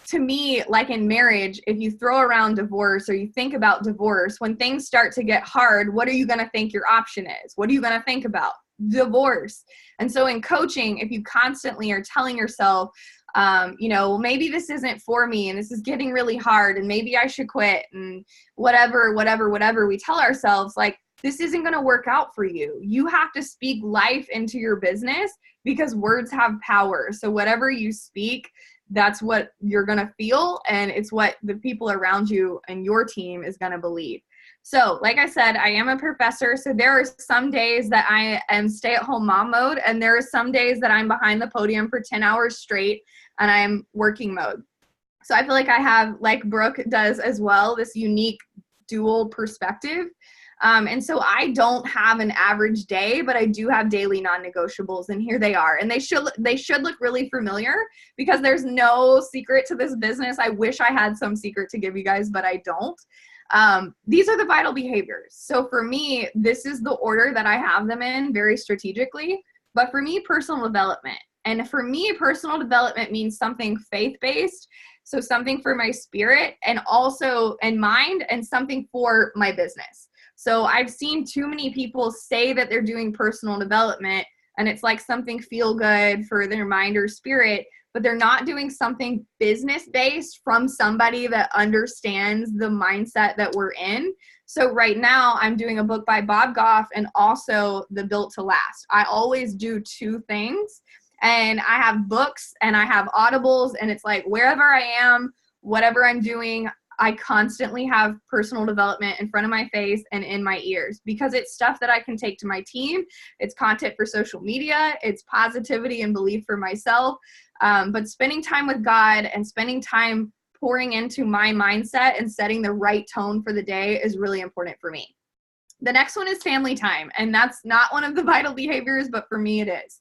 Speaker 2: to me, like in marriage, if you throw around divorce or you think about divorce, when things start to get hard, what are you going to think your option is? What are you going to think about? Divorce. And so in coaching, if you constantly are telling yourself, maybe this isn't for me and this is getting really hard and maybe I should quit and whatever, we tell ourselves, like, this isn't going to work out for you. You have to speak life into your business because words have power. So whatever you speak, that's what you're going to feel, and it's what the people around you and your team is going to believe. So like I said, I am a professor, so there are some days that I am stay-at-home mom mode, and there are some days that I'm behind the podium for 10 hours straight and I'm working mode. So I feel like I have, like Brooke does as well, this unique dual perspective. And so I don't have an average day, but I do have daily non-negotiables, and here they are. And they should look really familiar because there's no secret to this business. I wish I had some secret to give you guys, but I don't. These are the vital behaviors. So for me, this is the order that I have them in, very strategically. But for me, personal development. And for me, personal development means something faith-based. So something for my spirit and also in mind, and something for my business. So I've seen too many people say that they're doing personal development and it's like something feel good for their mind or spirit, but they're not doing something business-based from somebody that understands the mindset that we're in. So right now I'm doing a book by Bob Goff and also the Built to Last. I always do two things, and I have books and I have audibles, and it's like wherever I am, whatever I'm doing, I constantly have personal development in front of my face and in my ears because it's stuff that I can take to my team. It's content for social media. It's positivity and belief for myself. But spending time with God and spending time pouring into my mindset and setting the right tone for the day is really important for me. The next one is family time, and that's not one of the vital behaviors, but for me it is.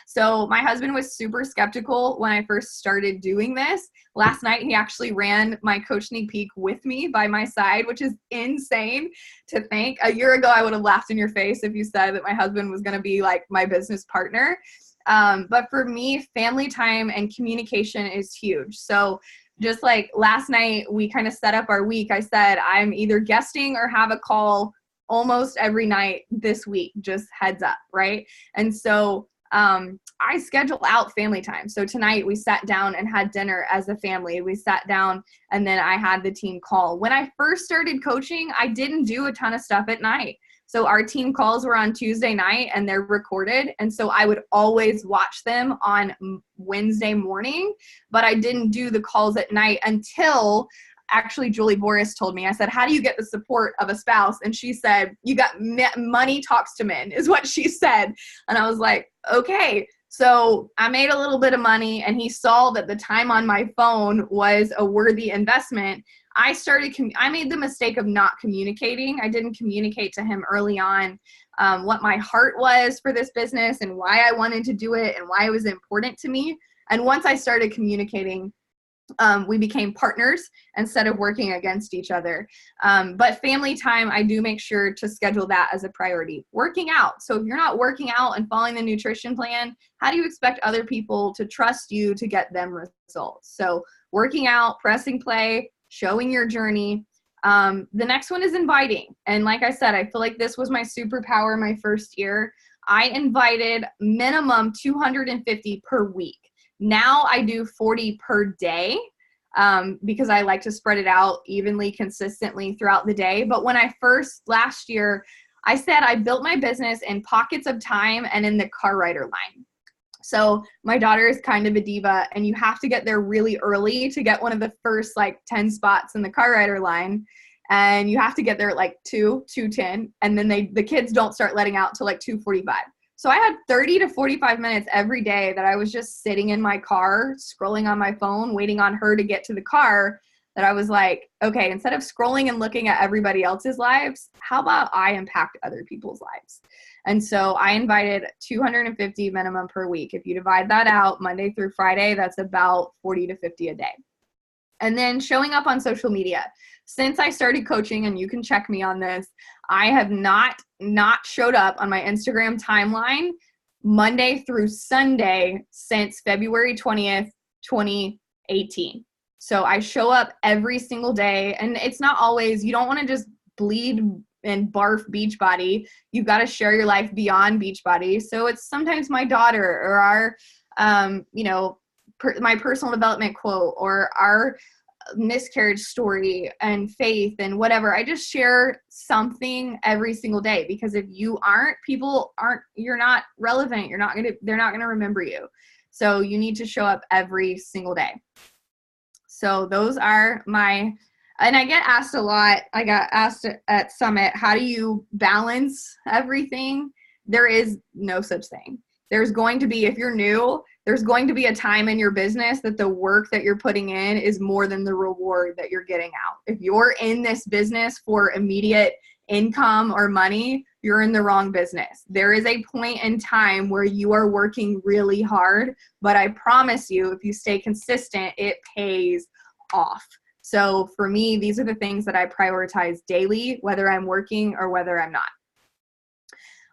Speaker 2: So my husband was super skeptical when I first started doing this. Last night, he actually ran my Coach Sneak Peek with me by my side, which is insane to think. A year ago, I would have laughed in your face if you said that my husband was going to be like my business partner. But for me, family time and communication is huge. So just like last night, we kind of set up our week. I said, I'm either guesting or have a call almost every night this week, just heads up, right? And so I schedule out family time. So tonight we sat down and had dinner as a family. We sat down and then I had the team call. When I first started coaching, I didn't do a ton of stuff at night. So our team calls were on Tuesday night and they're recorded. And so I would always watch them on Wednesday morning, but I didn't do the calls at night until actually Julie Boris told me. I said, how do you get the support of a spouse? And she said, you got money talks to men is what she said. And I was like, okay. So I made a little bit of money and he saw that the time on my phone was a worthy investment. I made the mistake of not communicating. I didn't communicate to him early on what my heart was for this business and why I wanted to do it and why it was important to me. And once I started communicating, we became partners instead of working against each other. But family time, I do make sure to schedule that as a priority. Working out. So if you're not working out and following the nutrition plan, how do you expect other people to trust you to get them results? So working out, pressing play, showing your journey. The next one is inviting. And like I said, I feel like this was my superpower my first year. I invited minimum 250 per week. Now I do 40 per day because I like to spread it out evenly, consistently throughout the day. But when last year, I said I built my business in pockets of time and in the car rider line. So my daughter is kind of a diva and you have to get there really early to get one of the first like 10 spots in the car rider line. And you have to get there at like 2:10. And then the kids don't start letting out till like 2:45. So I had 30 to 45 minutes every day that I was just sitting in my car, scrolling on my phone, waiting on her to get to the car, that I was like, okay, instead of scrolling and looking at everybody else's lives, how about I impact other people's lives? And so I invited 250 minimum per week. If you divide that out Monday through Friday, that's about 40 to 50 a day. And then showing up on social media. Since I started coaching, and you can check me on this, I have not showed up on my Instagram timeline Monday through Sunday since February 20th, 2018. So I show up every single day, and it's not always, you don't want to just bleed and barf Beachbody. You've got to share your life beyond Beachbody. So it's sometimes my daughter or our, my personal development quote or our miscarriage story and faith and whatever. I just share something every single day, because if you aren't, you're not relevant. They're not going to remember you. So you need to show up every single day. So those are and I get asked a lot. I got asked at Summit, how do you balance everything? There is no such thing. There's going to be, if you're new, there's going to be a time in your business that the work that you're putting in is more than the reward that you're getting out. If you're in this business for immediate income or money, you're in the wrong business. There is a point in time where you are working really hard, but I promise you, if you stay consistent, it pays off. So for me, these are the things that I prioritize daily, whether I'm working or whether I'm not.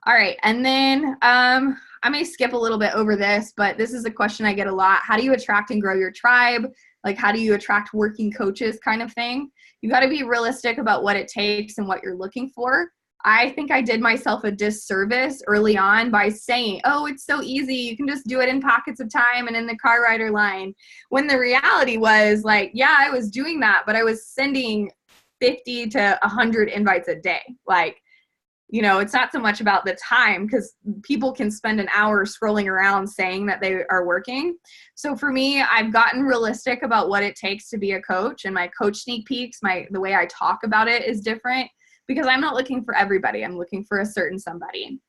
Speaker 2: All right. And then I may skip a little bit over this, but this is a question I get a lot. How do you attract and grow your tribe? Like, how do you attract working coaches kind of thing? You got to be realistic about what it takes and what you're looking for. I think I did myself a disservice early on by saying, oh, it's so easy. You can just do it in pockets of time and in the car rider line. When the reality was like, yeah, I was doing that, but I was sending 50 to 100 invites a day. Like, it's not so much about the time, because people can spend an hour scrolling around saying that they are working. So for me, I've gotten realistic about what it takes to be a coach, and my coach sneak peeks, the way I talk about it is different, because I'm not looking for everybody. I'm looking for a certain somebody.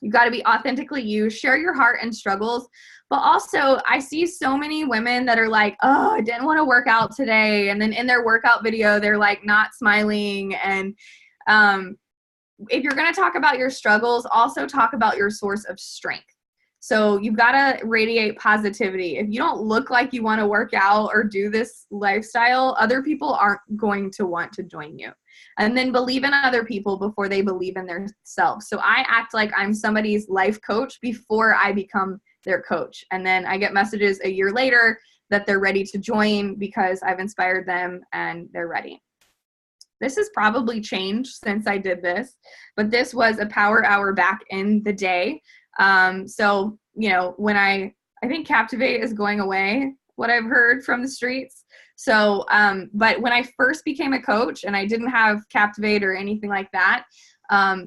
Speaker 2: You've got to be authentically you, share your heart and struggles. But also, I see so many women that are like, oh, I didn't want to work out today. And then in their workout video, they're like not smiling. And if you're going to talk about your struggles, also talk about your source of strength. So you've got to radiate positivity. If you don't look like you want to work out or do this lifestyle, other people aren't going to want to join you. And then believe in other people before they believe in themselves. So I act like I'm somebody's life coach before I become their coach. And then I get messages a year later that they're ready to join because I've inspired them and they're ready. This has probably changed since I did this, but this was a power hour back in the day. So, when I think Captivate is going away, what I've heard from the streets. So, but when I first became a coach and I didn't have Captivate or anything like that,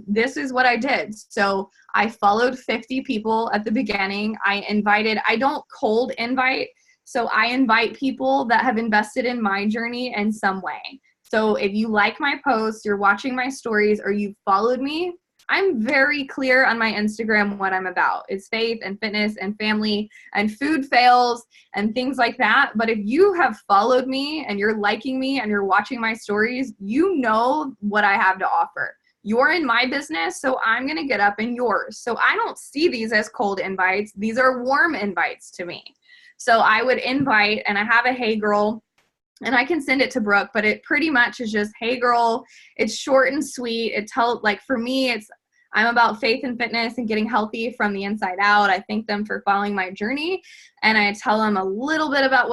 Speaker 2: this is what I did. So I followed 50 people at the beginning. I don't cold invite. So I invite people that have invested in my journey in some way. So if you like my posts, you're watching my stories, or you've followed me, I'm very clear on my Instagram what I'm about. It's faith and fitness and family and food fails and things like that. But if you have followed me and you're liking me and you're watching my stories, you know what I have to offer. You're in my business, so I'm going to get up in yours. So I don't see these as cold invites. These are warm invites to me. So I would invite, and I have a hey girl, and I can send it to Brooke, but it pretty much is just, hey girl. It's short and sweet. For me, I'm about faith and fitness and getting healthy from the inside out. I thank them for following my journey, and I tell them a little bit about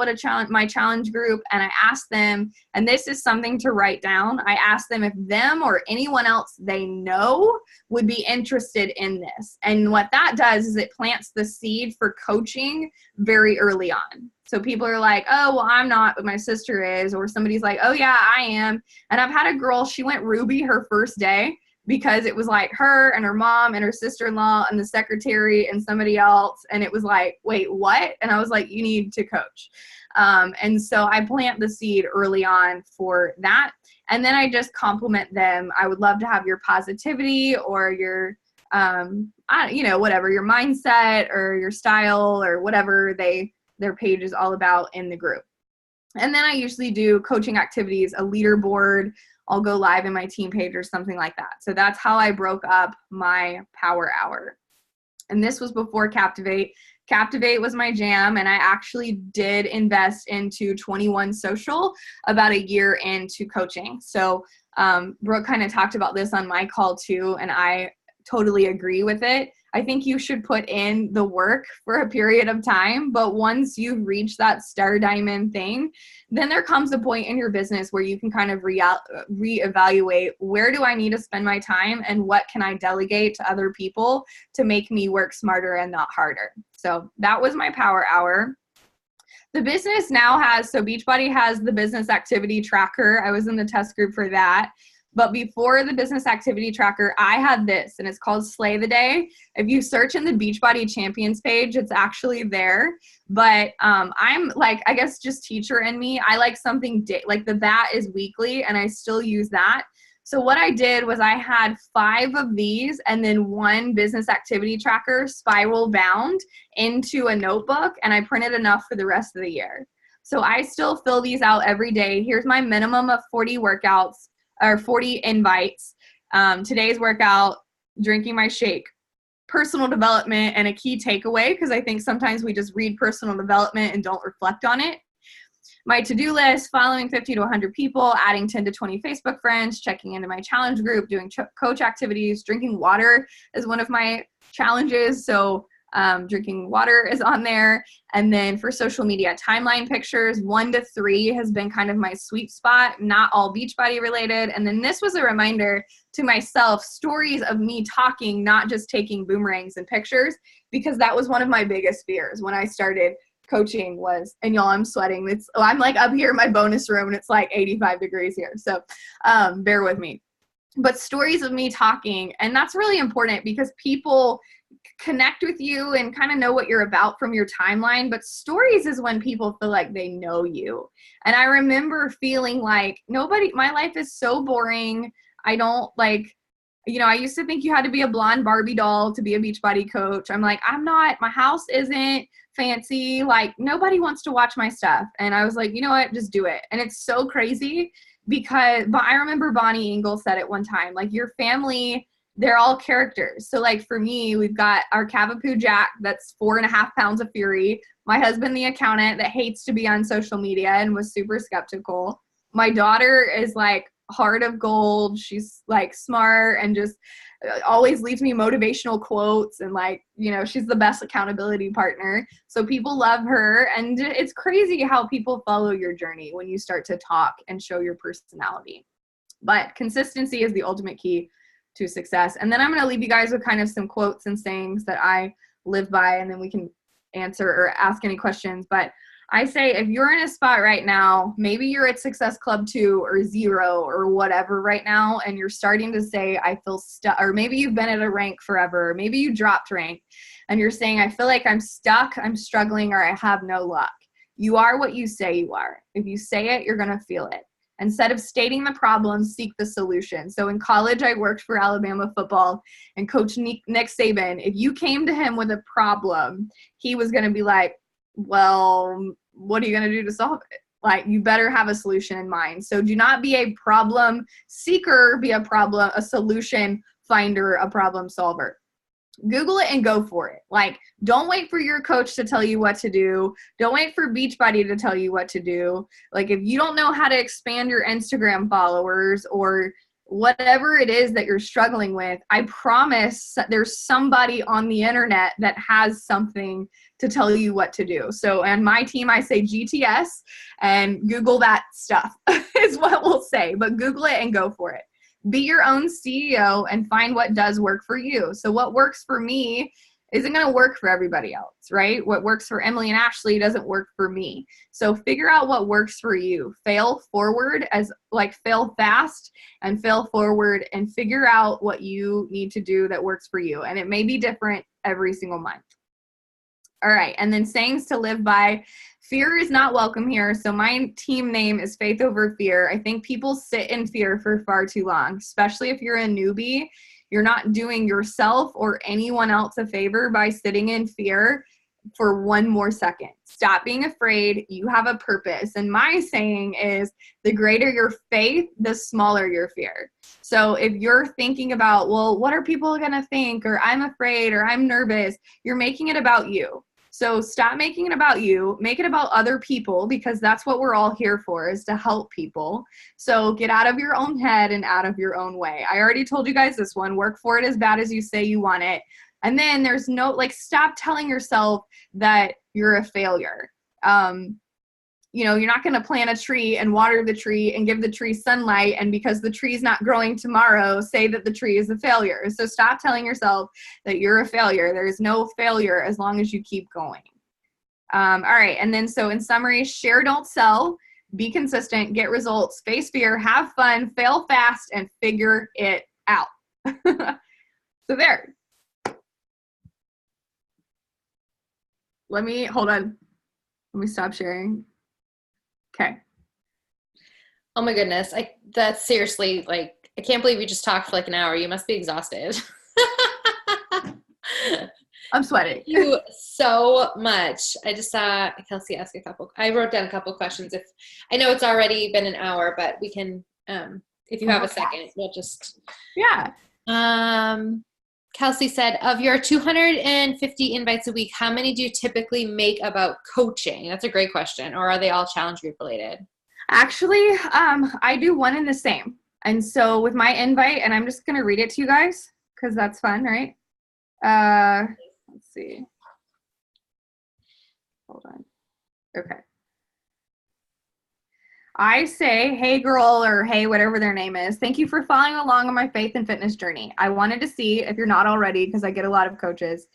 Speaker 2: my challenge group, and I ask them, and this is something to write down, I ask them if them or anyone else they know would be interested in this. And what that does is it plants the seed for coaching very early on. So people are like, oh, well, I'm not, but my sister is. Or somebody's like, oh, yeah, I am. And I've had a girl, she went Ruby her first day because it was like her and her mom and her sister-in-law and the secretary and somebody else. And it was like, wait, what? And I was like, you need to coach. And so I plant the seed early on for that. And then I just compliment them. I would love to have your positivity or your, whatever, your mindset or your style or whatever their page is all about in the group. And then I usually do coaching activities, a leaderboard. I'll go live in my team page or something like that. So that's how I broke up my power hour. And this was before Captivate. Captivate was my jam, and I actually did invest into 21 Social about a year into coaching. So Brooke kind of talked about this on my call too, and I totally agree with it. I think you should put in the work for a period of time, but once you've reached that star diamond thing, then there comes a point in your business where you can kind of reevaluate, where do I need to spend my time and what can I delegate to other people to make me work smarter and not harder. So that was my power hour. The business now has, so Beachbody has the business activity tracker. I was in the test group for that. But before the business activity tracker, I had this, and it's called Slay the Day. If you search in the Beachbody Champions page, it's actually there. But I'm like, I guess just teacher in me, I like something like that is weekly, and I still use that. So what I did was I had 5 of these and then 1 business activity tracker spiral bound into a notebook, and I printed enough for the rest of the year. So I still fill these out every day. Here's my minimum of 40 workouts or 40 invites. Today's workout, drinking my shake, personal development, and a key takeaway, because I think sometimes we just read personal development and don't reflect on it. My to-do list, following 50 to 100 people, adding 10 to 20 Facebook friends, checking into my challenge group, doing coach activities, drinking water is one of my challenges. So drinking water is on there. And then for social media, timeline pictures, 1 to 3 has been kind of my sweet spot, not all Beachbody related. And then this was a reminder to myself, stories of me talking, not just taking boomerangs and pictures, because that was one of my biggest fears when I started coaching was, and y'all, I'm sweating. I'm like up here in my bonus room and it's like 85 degrees here. So bear with me. But stories of me talking, and that's really important because people connect with you and kind of know what you're about from your timeline. But stories is when people feel like they know you. And I remember feeling like my life is so boring. I don't like, I used to think you had to be a blonde Barbie doll to be a Beachbody coach. I'm like, I'm not, my house isn't fancy. Like nobody wants to watch my stuff. And I was like, you know what, just do it. And it's so crazy but I remember Bonnie Ingle said it one time, like your family, they're all characters. So like for me, we've got our Cavapoo Jack, that's 4.5 pounds of fury. My husband, the accountant that hates to be on social media and was super skeptical. My daughter is like heart of gold. She's like smart and just always leaves me motivational quotes, and like, she's the best accountability partner. So people love her, and it's crazy how people follow your journey when you start to talk and show your personality. But consistency is the ultimate key to success. And then I'm going to leave you guys with kind of some quotes and sayings that I live by, and then we can answer or ask any questions. But I say, if you're in a spot right now, maybe you're at Success Club 2 or 0 or whatever right now, and you're starting to say, I feel stuck, or maybe you've been at a rank forever, maybe you dropped rank, and you're saying, I feel like I'm stuck, I'm struggling, or I have no luck. You are what you say you are. If you say it, you're going to feel it. Instead of stating the problem, seek the solution. So in college, I worked for Alabama football, and Coach Nick Saban, if you came to him with a problem, he was going to be like, well, what are you going to do to solve it? Like, you better have a solution in mind. So do not be a problem seeker, be a solution finder, a problem solver. Google it and go for it. Like, don't wait for your coach to tell you what to do. Don't wait for Beachbody to tell you what to do. Like, if you don't know how to expand your Instagram followers or whatever it is that you're struggling with, I promise there's somebody on the internet that has something to tell you what to do. So, and my team, I say GTS and Google that stuff is what we'll say, but Google it and go for it. Be your own CEO and find what does work for you. So what works for me isn't going to work for everybody else, right? What works for Emily and Ashley doesn't work for me. So figure out what works for you. Fail forward, fail fast and fail forward, and figure out what you need to do that works for you. And it may be different every single month. All right. And then sayings to live by. Fear is not welcome here. So my team name is Faith Over Fear. I think people sit in fear for far too long, especially if you're a newbie. You're not doing yourself or anyone else a favor by sitting in fear. for one more second. Stop being afraid. You have a purpose. And my saying is, the greater your faith, the smaller your fear. So if you're thinking about, well, what are people going to think? Or I'm afraid, or I'm nervous, you're making it about you. So stop making it about you, make it about other people, because that's what we're all here for, is to help people. So get out of your own head and out of your own way. I already told you guys this one, work for it as bad as you say you want it. And then there's no, like, stop telling yourself that you're a failure. You know, you're not going to plant a tree and water the tree and give the tree sunlight, and because the tree's not growing tomorrow, say that the tree is a failure. So stop telling yourself that you're a failure. There is no failure as long as you keep going. All right. And then, so in summary, share, don't sell, be consistent, get results, face fear, have fun, fail fast, and figure it out. So there. Hold on. Let me stop sharing. Okay.
Speaker 1: Oh my goodness. That's seriously, like, I can't believe you just talked for like an hour. You must be exhausted.
Speaker 2: I'm sweating.
Speaker 1: Thank you so much. I just saw Kelsey ask I wrote down a couple of questions. If I know it's already been an hour, but we can, if you have a second, we'll just.
Speaker 2: Yeah.
Speaker 1: Kelsey said, of your 250 invites a week, how many do you typically make about coaching? That's a great question. Or are they all challenge group related?
Speaker 2: Actually, I do one and the same. And so with my invite, and I'm just going to read it to you guys because that's fun, right? Let's see. Hold on. Okay. I say, hey girl, or hey, whatever their name is. Thank you for following along on my faith and fitness journey. I wanted to see, if you're not already, because I get a lot of coaches,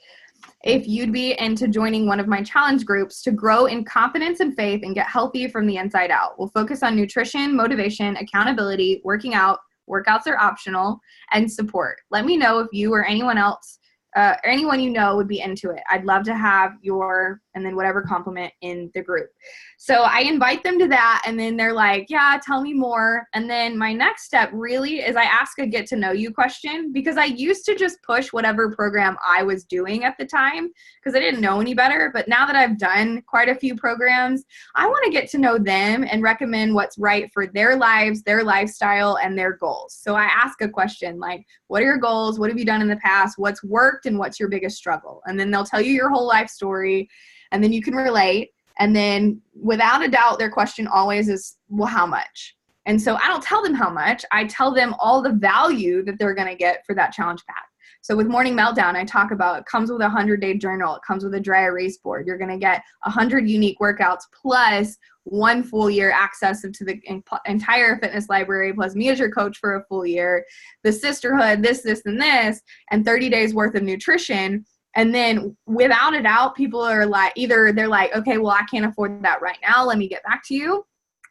Speaker 2: if you'd be into joining one of my challenge groups to grow in confidence and faith and get healthy from the inside out. We'll focus on nutrition, motivation, accountability, working out, workouts are optional, and support. Let me know if you or anyone else or anyone you know would be into it. I'd love to have your, and then whatever compliment in the group. So I invite them to that, and then they're like, yeah, tell me more. And then my next step really is I ask a get to know you question, because I used to just push whatever program I was doing at the time because I didn't know any better. But now that I've done quite a few programs, I want to get to know them and recommend what's right for their lives, their lifestyle, and their goals. So I ask a question like, what are your goals? What have you done in the past? What's worked and what's your biggest struggle? And then they'll tell you your whole life story, and then you can relate. And then without a doubt, their question always is, well, how much? And so I don't tell them how much. I tell them all the value that they're going to get for that challenge pack. So with Morning Meltdown, I talk about it comes with a 100-day journal. It comes with a dry erase board. You're going to get 100 unique workouts plus 1 full year access to the entire fitness library, plus me as your coach for a full year, the sisterhood, this, and this, and 30 days worth of nutrition. And then without a doubt, people are like, either they're like, okay, well, I can't afford that right now. Let me get back to you.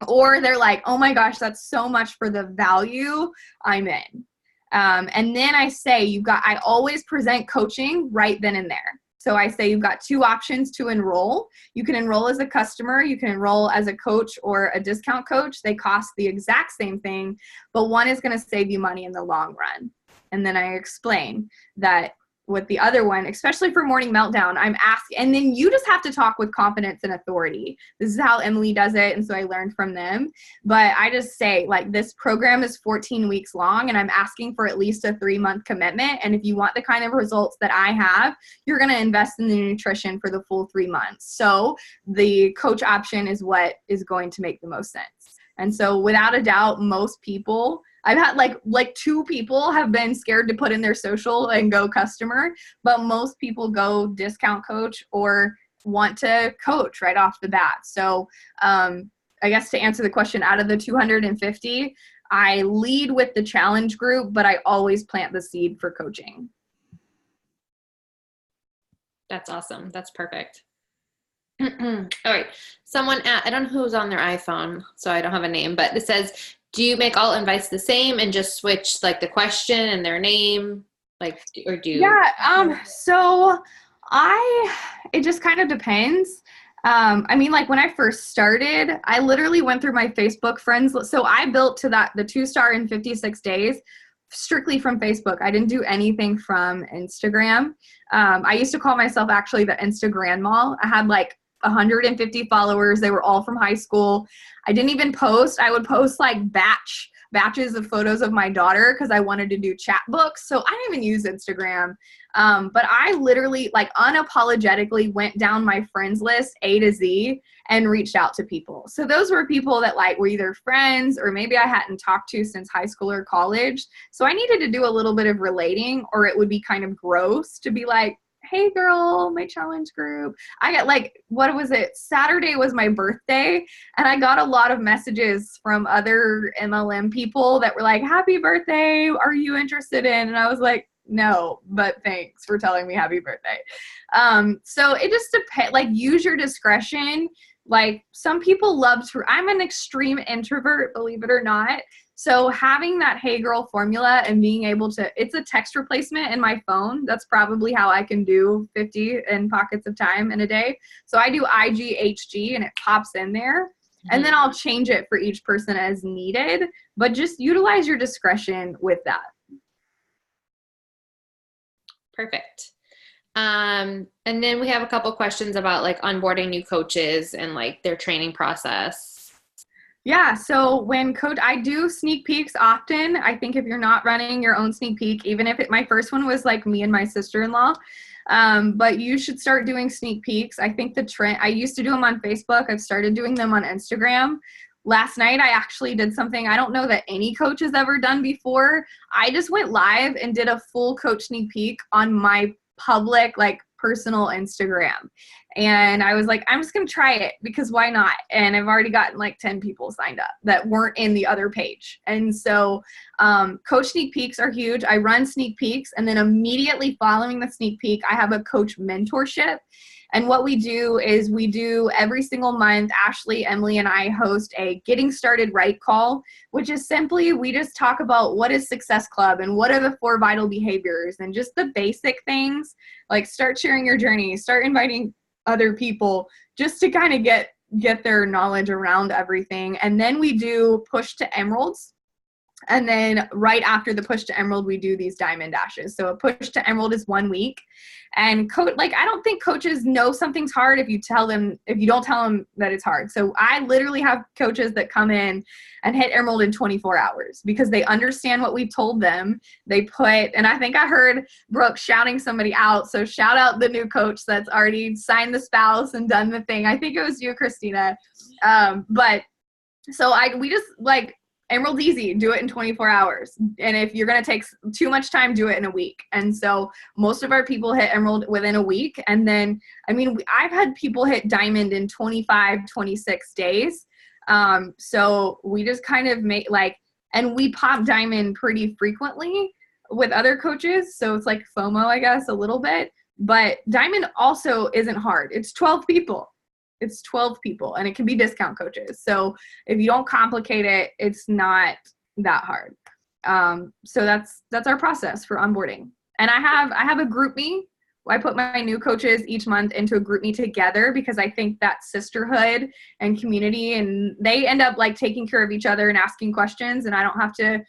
Speaker 2: Or they're like, oh my gosh, that's so much for the value I'm in. And then I say, I always present coaching right then and there. So I say you've got 2 options to enroll. You can enroll as a customer. You can enroll as a coach or a discount coach. They cost the exact same thing, but one is going to save you money in the long run. And then I explain that with the other one, especially for Morning Meltdown, I'm asking, and then you just have to talk with confidence and authority. This is how Emily does it, and so I learned from them. But I just say, like, this program is 14 weeks long, and I'm asking for at least a 3-month commitment. And if you want the kind of results that I have, you're going to invest in the nutrition for the full 3 months. So the coach option is what is going to make the most sense. And so without a doubt, most people, I've had like 2 people have been scared to put in their social and go customer, but most people go discount coach or want to coach right off the bat. So I guess to answer the question, out of the 250, I lead with the challenge group, but I always plant the seed for coaching.
Speaker 1: That's awesome. That's perfect. All right. Someone, I don't know who's on their iPhone, so I don't have a name, but it says, do you make all invites the same and just switch like the question and their name? Like, or do you?
Speaker 2: Yeah. So it just kind of depends. I mean, like when I first started, I literally went through my Facebook friends. So I built to the 2-star in 56 days strictly from Facebook. I didn't do anything from Instagram. I used to call myself actually the Instagram mall. I had like 150 followers. They were all from high school. I didn't even post. I would post like batches of photos of my daughter because I wanted to do chat books. So I didn't even use Instagram. But I literally like unapologetically went down my friends list A to Z and reached out to people. So those were people that like were either friends or maybe I hadn't talked to since high school or college. So I needed to do a little bit of relating, or it would be kind of gross to be like, hey girl, my challenge group. I got like, what was it? Saturday was my birthday, and I got a lot of messages from other MLM people that were like, happy birthday, are you interested in? And I was like, no, but thanks for telling me happy birthday. So it just depends, like use your discretion. Like some people love to, I'm an extreme introvert, believe it or not. So having that Hey Girl formula and being able to, it's a text replacement in my phone. That's probably how I can do 50 in pockets of time in a day. So I do IGHG and it pops in there. And then I'll change it for each person as needed. But just utilize your discretion with that.
Speaker 1: Perfect. And then we have a couple questions about like onboarding new coaches and like their training process.
Speaker 2: Yeah, so I do sneak peeks often. I think if you're not running your own sneak peek, even if my first one was like me and my sister-in-law, but you should start doing sneak peeks. I think the trend, I used to do them on Facebook. I've started doing them on Instagram. Last night, I actually did something I don't know that any coach has ever done before. I just went live and did a full coach sneak peek on my public, like personal Instagram. And I was like, I'm just going to try it because why not? And I've already gotten like 10 people signed up that weren't in the other page. And so coach sneak peeks are huge. I run sneak peeks, and then immediately following the sneak peek, I have a coach mentorship. And what we do is we do every single month, Ashley, Emily, and I host a Getting Started Right call, which is simply we just talk about what is Success Club and what are the 4 vital behaviors and just the basic things, like start sharing your journey, start inviting other people just to kind of get their knowledge around everything. And then we do push to emeralds. And then right after the push to emerald, we do these diamond dashes. So a push to emerald is 1 week. And I don't think coaches know something's hard if you don't tell them that it's hard. So I literally have coaches that come in and hit emerald in 24 hours because they understand what we've told them. And I think I heard Brooke shouting somebody out. So shout out the new coach that's already signed the spouse and done the thing. I think it was you, Christina. We just like, Emerald's easy. Do it in 24 hours. And if you're going to take too much time, do it in a week. And so most of our people hit Emerald within a week. And then, I've had people hit Diamond in 25, 26 days. So we just kind of and we pop Diamond pretty frequently with other coaches. So it's like FOMO, I guess, a little bit. But Diamond also isn't hard. It's 12 people. It's 12 people, and it can be discount coaches. So if you don't complicate it, it's not that hard. So that's our process for onboarding. And I have a group me. I put my new coaches each month into a group me together because I think that sisterhood and community, and they end up like taking care of each other and asking questions, and I don't have to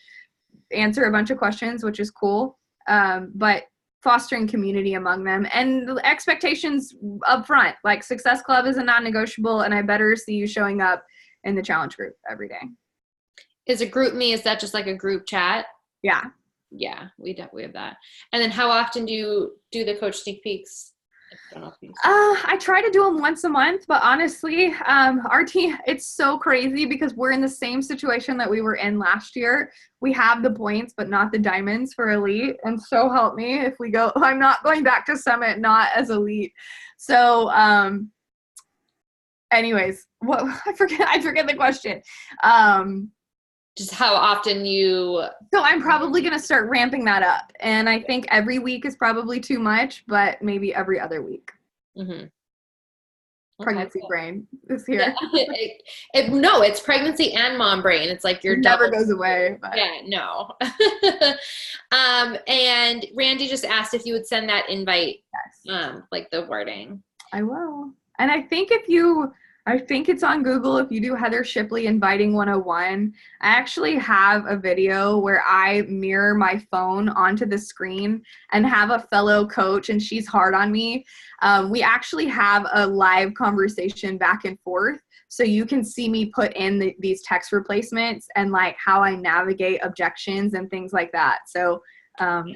Speaker 2: answer a bunch of questions, which is cool. But fostering community among them and the expectations up front, like Success Club is a non-negotiable, and I better see you showing up in the challenge group every day.
Speaker 1: Is a group me, is that just like a group chat?
Speaker 2: Yeah.
Speaker 1: Yeah, we have that. And then how often do you do the coach sneak peeks?
Speaker 2: I try to do them once a month, but honestly, our team, it's so crazy because we're in the same situation that we were in last year. We have the points, but not the diamonds for elite. And so help me if we go, I'm not going back to summit, not as elite. So, anyways, I forget the question.
Speaker 1: Just how often
Speaker 2: So I'm probably going to start ramping that up. And I think every week is probably too much, but maybe every other week.
Speaker 1: Mm-hmm.
Speaker 2: Pregnancy brain is here.
Speaker 1: No, it's pregnancy and mom brain. It's like
Speaker 2: it never goes away.
Speaker 1: But. Yeah, no. And Randy just asked if you would send that invite,
Speaker 2: yes.
Speaker 1: Like the wording.
Speaker 2: I will. And I think if you I think it's on Google if you do Heather Shipley Inviting 101. I actually have a video where I mirror my phone onto the screen and have a fellow coach, and she's hard on me. We actually have a live conversation back and forth. So you can see me put in these text replacements and like how I navigate objections and things like that. So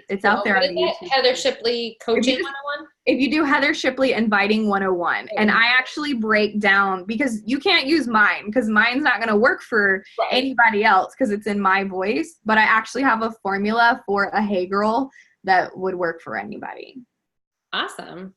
Speaker 2: it's out there on the YouTube.
Speaker 1: Heather Shipley Coaching 101?
Speaker 2: If you do Heather Shipley Inviting 101, and I actually break down, because you can't use mine because mine's not going to work for anybody else because it's in my voice, but I actually have a formula for a Hey Girl that would work for anybody.
Speaker 1: Awesome.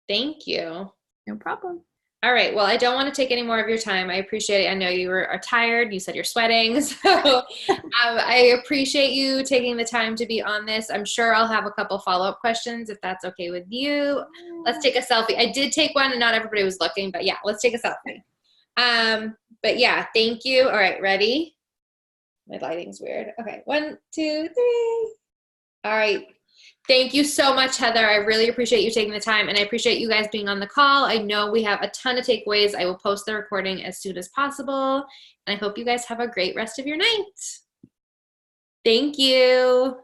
Speaker 1: Thank you.
Speaker 2: No problem.
Speaker 1: All right. Well, I don't want to take any more of your time. I appreciate it. I know you are tired. You said you're sweating. So I appreciate you taking the time to be on this. I'm sure I'll have a couple follow-up questions if that's okay with you. Let's take a selfie. I did take one and not everybody was looking, but yeah, let's take a selfie. But yeah, thank you. All right. Ready? My lighting's weird. Okay. 1, 2, 3. All right. Thank you so much, Heather. I really appreciate you taking the time, and I appreciate you guys being on the call. I know we have a ton of takeaways. I will post the recording as soon as possible, and I hope you guys have a great rest of your night. Thank you.